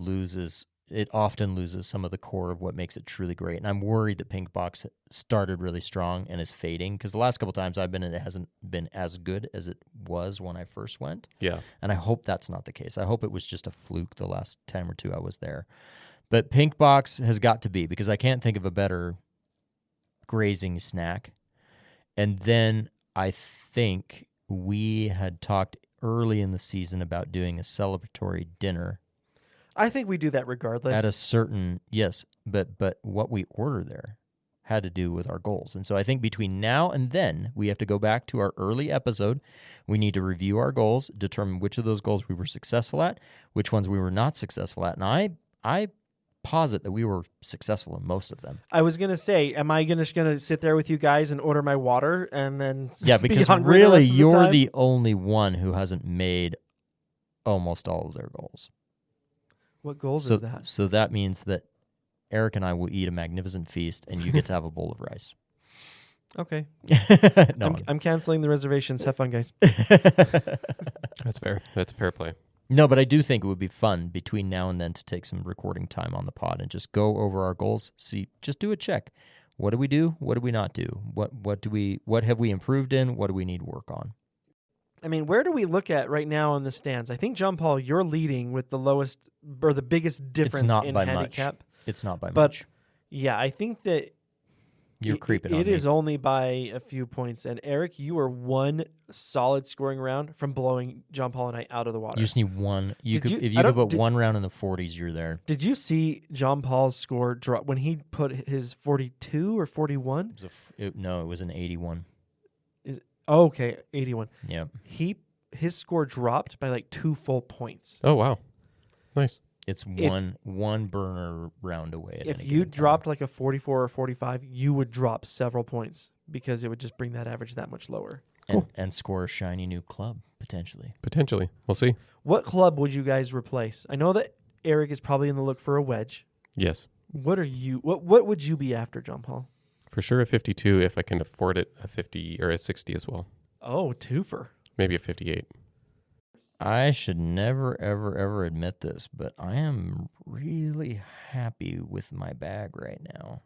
often loses some of the core of what makes it truly great. And I'm worried that Pink Box started really strong and is fading, because the last couple times I've been in, it hasn't been as good as it was when I first went. Yeah. And I hope that's not the case. I hope it was just a fluke the last time or two I was there. But Pink Box has got to be, because I can't think of a better grazing snack. And then I think we had talked early in the season about doing a celebratory dinner. I think we do that regardless. At a certain, yes, but what we order there had to do with our goals. And so I think between now and then, we have to go back to our early episode. We need to review our goals, determine which of those goals we were successful at, which ones we were not successful at. And I posit that we were successful in most of them. I was going to say, am I going to sit there with you guys and order my water and then because really you're the only one who hasn't made almost all of their goals. What goals is that? So that means that Eric and I will eat a magnificent feast and you get to have a bowl of rice. Okay. No, I'm canceling the reservations. Have fun, guys. That's fair. That's fair play. No, but I do think it would be fun between now and then to take some recording time on the pod and just go over our goals. Just do a check. What do we do? What do we not do? What have we improved in? What do we need work on? I mean, where do we look at right now on the stands? I think, John Paul, you're leading with the lowest or the biggest difference in handicap. It's not by but, much. Yeah, I think that you're creeping on me. It is only by a few points. And Eric, you are one solid scoring round from blowing John Paul and I out of the water. You just need one. If you could put one round in the 40s, you're there. Did you see John Paul's score drop when he put his 42 or 41? No, it was an 81. Okay, 81. Yeah. His score dropped by like 2 full points. Oh, wow. Nice. It's one burner round away. If you dropped like a 44 or 45, you would drop several points because it would just bring that average that much lower. Cool. And score a shiny new club, potentially. Potentially. We'll see. What club would you guys replace? I know that Eric is probably in the look for a wedge. Yes. What would you be after, John Paul? For sure a 52 if I can afford it, a 50 or a 60 as well. Oh, twofer. Maybe a 58. I should never, ever, ever admit this, but I am really happy with my bag right now.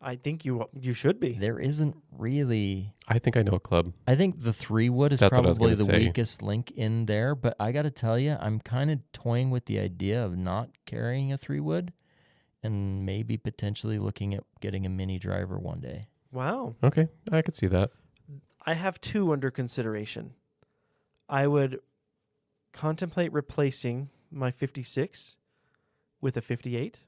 I think you should be. There isn't really... I think I know a club. I think the 3-wood is probably the weakest link in there, but I got to tell you, I'm kind of toying with the idea of not carrying a 3-wood and maybe potentially looking at getting a mini driver one day. Wow. Okay, I could see that. I have 2 under consideration. I would contemplate replacing my 56 with a 58.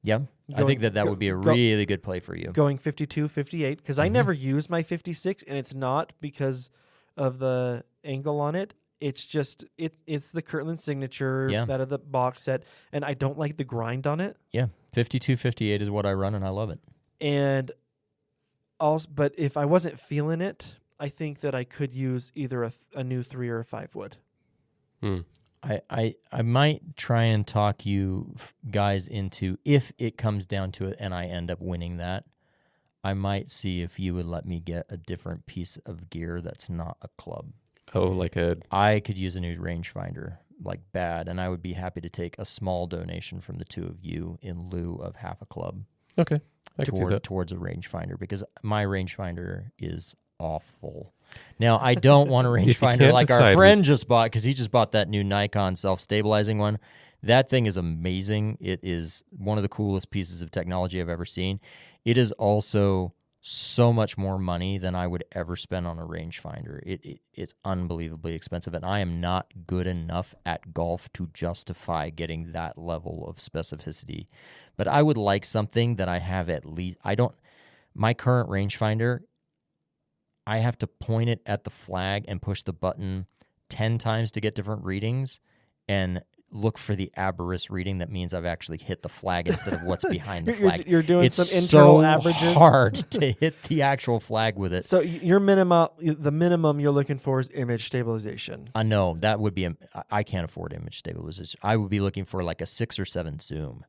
Yeah, I think that would be a really good play for you. Going 52, 58, because I never use my 56, and it's not because of the angle on it. It's just, it's the Kirtland signature out of the box set, and I don't like the grind on it. Yeah, 52, 58 is what I run, and I love it. And also, but if I wasn't feeling it, I think that I could use either a new 3 or a 5-wood. I might try and talk you guys into, if it comes down to it and I end up winning that, I might see if you would let me get a different piece of gear that's not a club. Oh, I could use a new rangefinder, like bad, and I would be happy to take a small donation from the 2 of you in lieu of half a club. Okay, I can see that. Towards a rangefinder, because my rangefinder is awful. Now, I don't want a rangefinder like our friend just bought, because he just bought that new Nikon self-stabilizing one. That thing is amazing. It is one of the coolest pieces of technology I've ever seen. It is also so much more money than I would ever spend on a rangefinder. It's unbelievably expensive, and I am not good enough at golf to justify getting that level of specificity. But I would like something that I have at least... My current rangefinder, I have to point it at the flag and push the button 10 times to get different readings. And look for the aberrant reading that means I've actually hit the flag instead of what's behind the You're- flag. you're doing it's some internal so averages. hard to hit the actual flag with it. So the minimum you're looking for is image stabilization. I know that would be. I can't afford image stabilization. I would be looking for like a 6 or 7 zoom.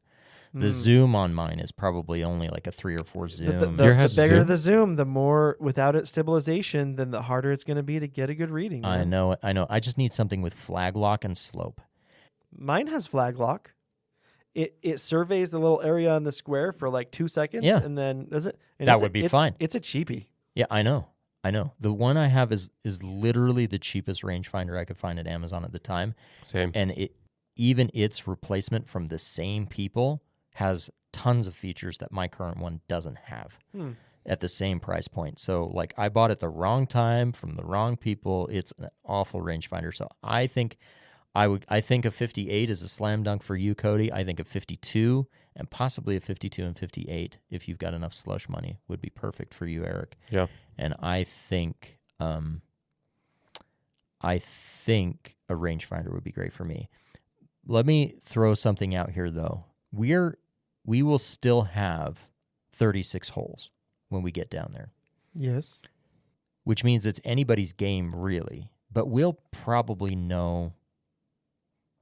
The zoom on mine is probably only like a 3 or 4 zoom. The bigger the zoom, the more without it stabilization, then the harder it's going to be to get a good reading. Man. I know. I just need something with flag lock and slope. Mine has flag lock. It surveys the little area on the square for like 2 seconds, Yeah. and then does it? And That would be fine. It's a cheapie. Yeah, I know. The one I have is literally the cheapest rangefinder I could find at Amazon at the time. Same. And even its replacement from the same people has tons of features that my current one doesn't have at the same price point. So, like, I bought it the wrong time from the wrong people. It's an awful rangefinder. So I think a 58 is a slam dunk for you, Cody. I think a 52 and possibly a 52 and 58, if you've got enough slush money, would be perfect for you, Eric. Yeah. And I think a rangefinder would be great for me. Let me throw something out here, though. We will still have 36 holes when we get down there, Yes. which means it's anybody's game, really. But we'll probably know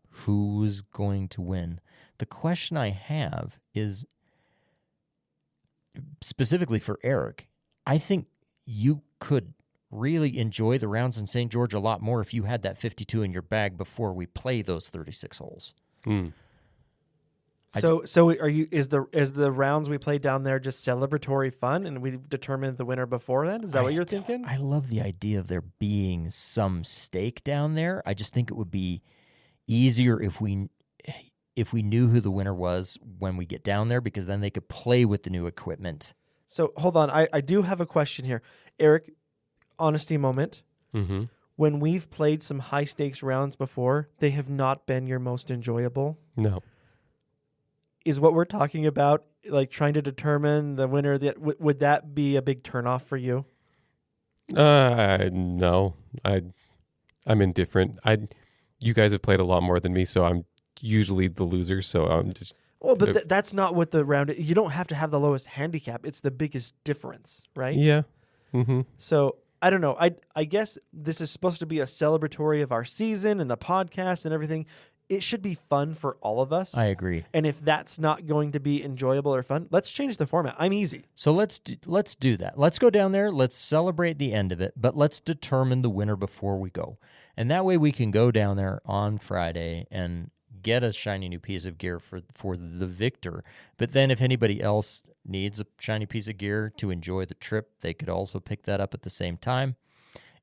who's going to win. The question I have is specifically for Eric. I think you could really enjoy the rounds in St. George a lot more if you had that 52 in your bag before we play those 36 holes. So is the rounds we play down there just celebratory fun, and we determine the winner before then? Is that what you're thinking? I love the idea of there being some stake down there. I just think it would be easier if we knew who the winner was when we get down there, because then they could play with the new equipment. So hold on, I do have a question here, Eric. Honesty moment. Mm-hmm. When we've played some high stakes rounds before, they have not been your most enjoyable. No. Is what we're talking about like trying to determine the winner? Would that be a big turnoff for you? No. I'm indifferent. You guys have played a lot more than me, so I'm usually the loser. So I'm just. Well, but that's not what the round. You don't have to have the lowest handicap. It's the biggest difference, right? Yeah. Mm-hmm. So I don't know. I guess this is supposed to be a celebratory of our season and the podcast and everything. It should be fun for all of us. I agree. And if that's not going to be enjoyable or fun, let's change the format. I'm easy. So let's do that. Let's go down there. Let's celebrate the end of it, but let's determine the winner before we go. And that way we can go down there on Friday and get a shiny new piece of gear for the victor. But then if anybody else needs a shiny piece of gear to enjoy the trip, they could also pick that up at the same time.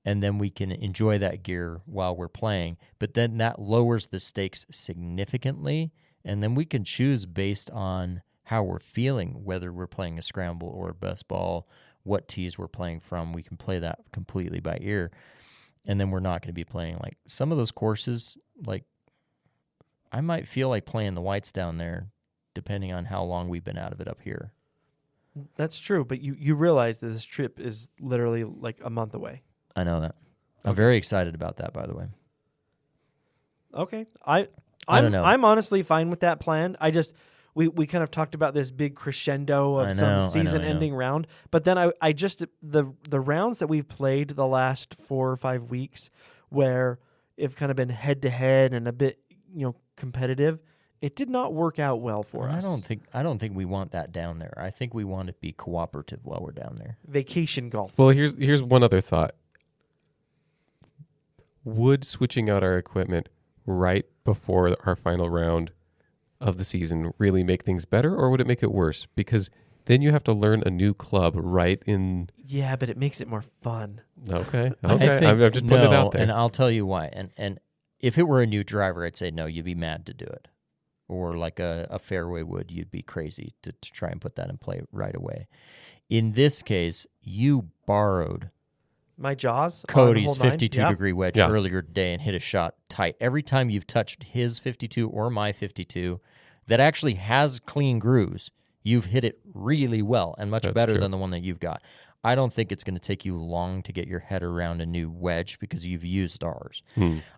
And then we can enjoy that gear while we're playing. But then that lowers the stakes significantly, and then we can choose based on how we're feeling, whether we're playing a scramble or a best ball, what tees we're playing from. We can play that completely by ear. And then we're not going to be playing like some of those courses, like I might feel like playing the whites down there, depending on how long we've been out of it up here. That's true, but you realize that this trip is literally like a month away. I know that. I'm very excited about that, by the way. Okay. I don't know. I'm honestly fine with that plan. I just we kind of talked about this big crescendo of some season-ending round, but then I just the rounds that we've played the last 4 or 5 weeks, where it's kind of been head-to-head and a bit competitive, it did not work out well for us. I don't think we want that down there. I think we want to be cooperative while we're down there. Vacation golf. Well, here's one other thought. Would switching out our equipment right before our final round of the season really make things better, or would it make it worse? Because then you have to learn a new club right in. Yeah, but it makes it more fun. Okay. I think I'm just putting it out there. And I'll tell you why. And if it were a new driver, I'd say no, you'd be mad to do it. Or like a fairway would, you'd be crazy to try and put that in play right away. In this case, you borrowed My jaws. Cody's on hole 52-degree wedge Yeah. earlier today and hit a shot tight. Every time you've touched his 52 or my 52 that actually has clean grooves, you've hit it really well and much That's better true. than the one that you've got. I don't think it's going to take you long to get your head around a new wedge because you've used ours.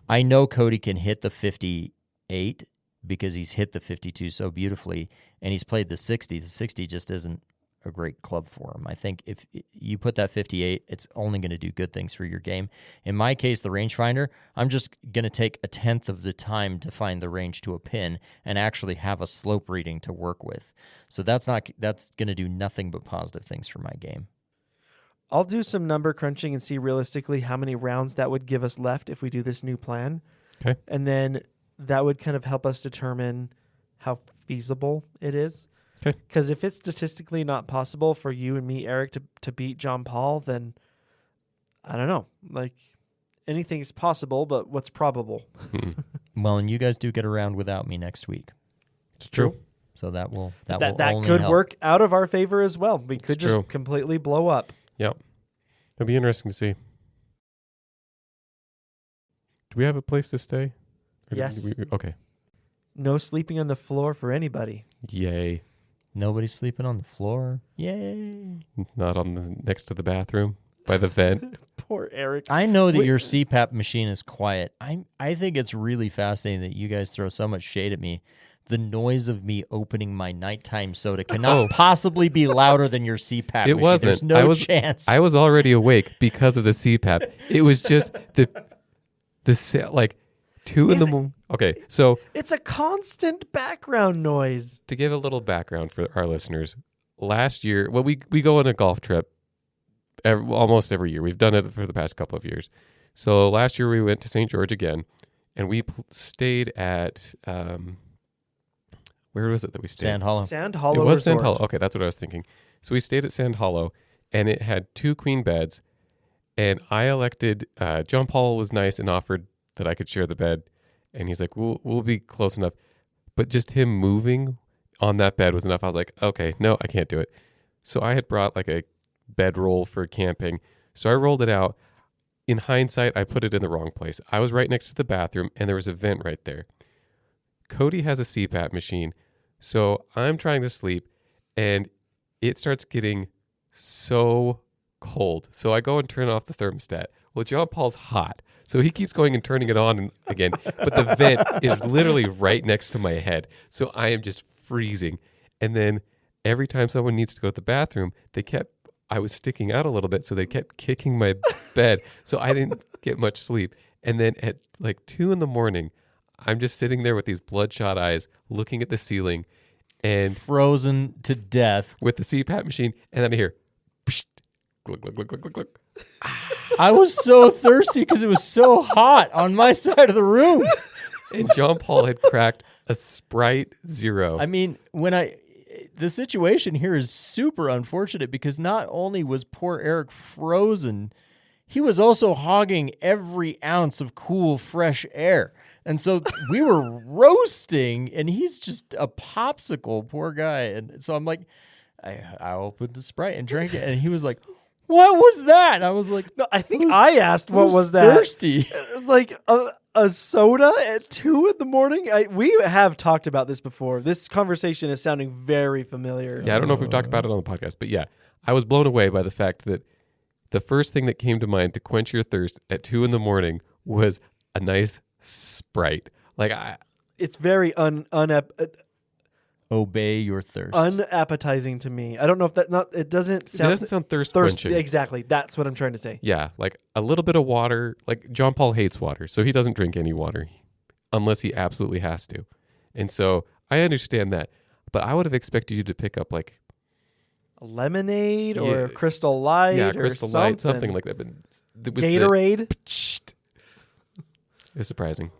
I know Cody can hit the 58 because he's hit the 52 so beautifully, and he's played the 60. The 60 just isn't a great club for him. I think if you put that 58, it's only going to do good things for your game. In my case, the rangefinder, I'm just going to take a tenth of the time to find the range to a pin and actually have a slope reading to work with. So that's going to do nothing but positive things for my game. I'll do some number crunching and see realistically how many rounds that would give us left if we do this new plan. Okay. And then that would kind of help us determine how feasible it is. Okay. Because if it's statistically not possible for you and me, Eric, to beat John Paul, then I don't know. Like, anything's possible, but what's probable? Well, and you guys do get around without me next week. It's true. So that will That only could help. work out of our favor as well. We could just true. completely blow up. Yep. It'll be interesting to see. Do we have a place to stay? Or Yes. Okay. No sleeping on the floor for anybody. Yay. Nobody's sleeping on the floor. Yay. Not on the next to the bathroom by the vent. Poor Eric. I know that Wait. your CPAP machine is quiet. I think it's really fascinating that you guys throw so much shade at me. The noise of me opening my nighttime soda cannot possibly be louder than your CPAP machine. It wasn't. There's no chance. I was already awake because of the CPAP. It was just like 2 in the morning. Okay, so It's a constant background noise. to give a little background for our listeners, last year, well, we go on a golf trip almost every year. We've done it for the past couple of years. So last year we went to St. George again, and we stayed at where was it that we stayed? Sand Hollow. Sand Hollow It was Resort. Sand Hollow. Okay, that's what I was thinking. So we stayed at Sand Hollow, and it had 2 queen beds, and I elected. John Paul was nice and offered that I could share the bed, and he's like, "We'll be close enough," but just him moving on that bed was enough. I was like, "Okay, no, I can't do it." So I had brought like a bedroll for camping, so I rolled it out. In hindsight, I put it in the wrong place. I was right next to the bathroom, and there was a vent right there. Cody has a CPAP machine, so I'm trying to sleep, and it starts getting so cold. So I go and turn off the thermostat. Well, John Paul's hot, so he keeps going and turning it on again, but the vent is literally right next to my head, so I am just freezing. And then every time someone needs to go to the bathroom, I was sticking out a little bit, so they kept kicking my bed, so I didn't get much sleep. And then at like 2 in the morning, I'm just sitting there with these bloodshot eyes looking at the ceiling and Frozen to death. with the CPAP machine, and then I hear psh, glug, glug, glug, glug, glug, glug. I was so thirsty because it was so hot on my side of the room. And John Paul had cracked a Sprite Zero. I mean, the situation here is super unfortunate because not only was poor Eric frozen, he was also hogging every ounce of cool, fresh air. And so we were roasting, and he's just a popsicle, poor guy. And so I'm like, I opened the Sprite and drank it, and he was like, "What was that?" And I was like, No, I think I asked what "Who's was that. thirsty?" It was like a soda at 2 in the morning. We have talked about this before. This conversation is sounding very familiar. Yeah, I don't know if we've talked about it on the podcast, but yeah, I was blown away by the fact that the first thing that came to mind to quench your thirst at 2 in the morning was a nice Sprite. Like It's very Obey your thirst. unappetizing to me. I don't know if it doesn't sound thirst thirst. quenching. Exactly. That's what I'm trying to say. Yeah, like a little bit of water. Like John Paul hates water, so he doesn't drink any water unless he absolutely has to. And so I understand that, but I would have expected you to pick up like A lemonade or Yeah. a Crystal Light yeah, or Crystal something. Light, something like that. But it was Gatorade. It was surprising.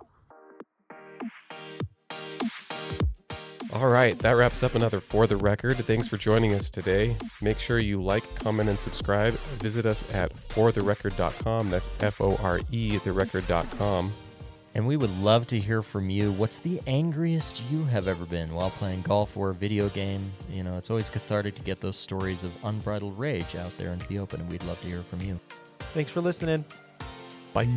All right, that wraps up another For the Record. Thanks for joining us today. Make sure you like, comment, and subscribe. Visit us at fortherecord.com. That's FORE, therecord.com. And we would love to hear from you. What's the angriest you have ever been while playing golf or a video game? You know, it's always cathartic to get those stories of unbridled rage out there into the open, and we'd love to hear from you. Thanks for listening. Bye.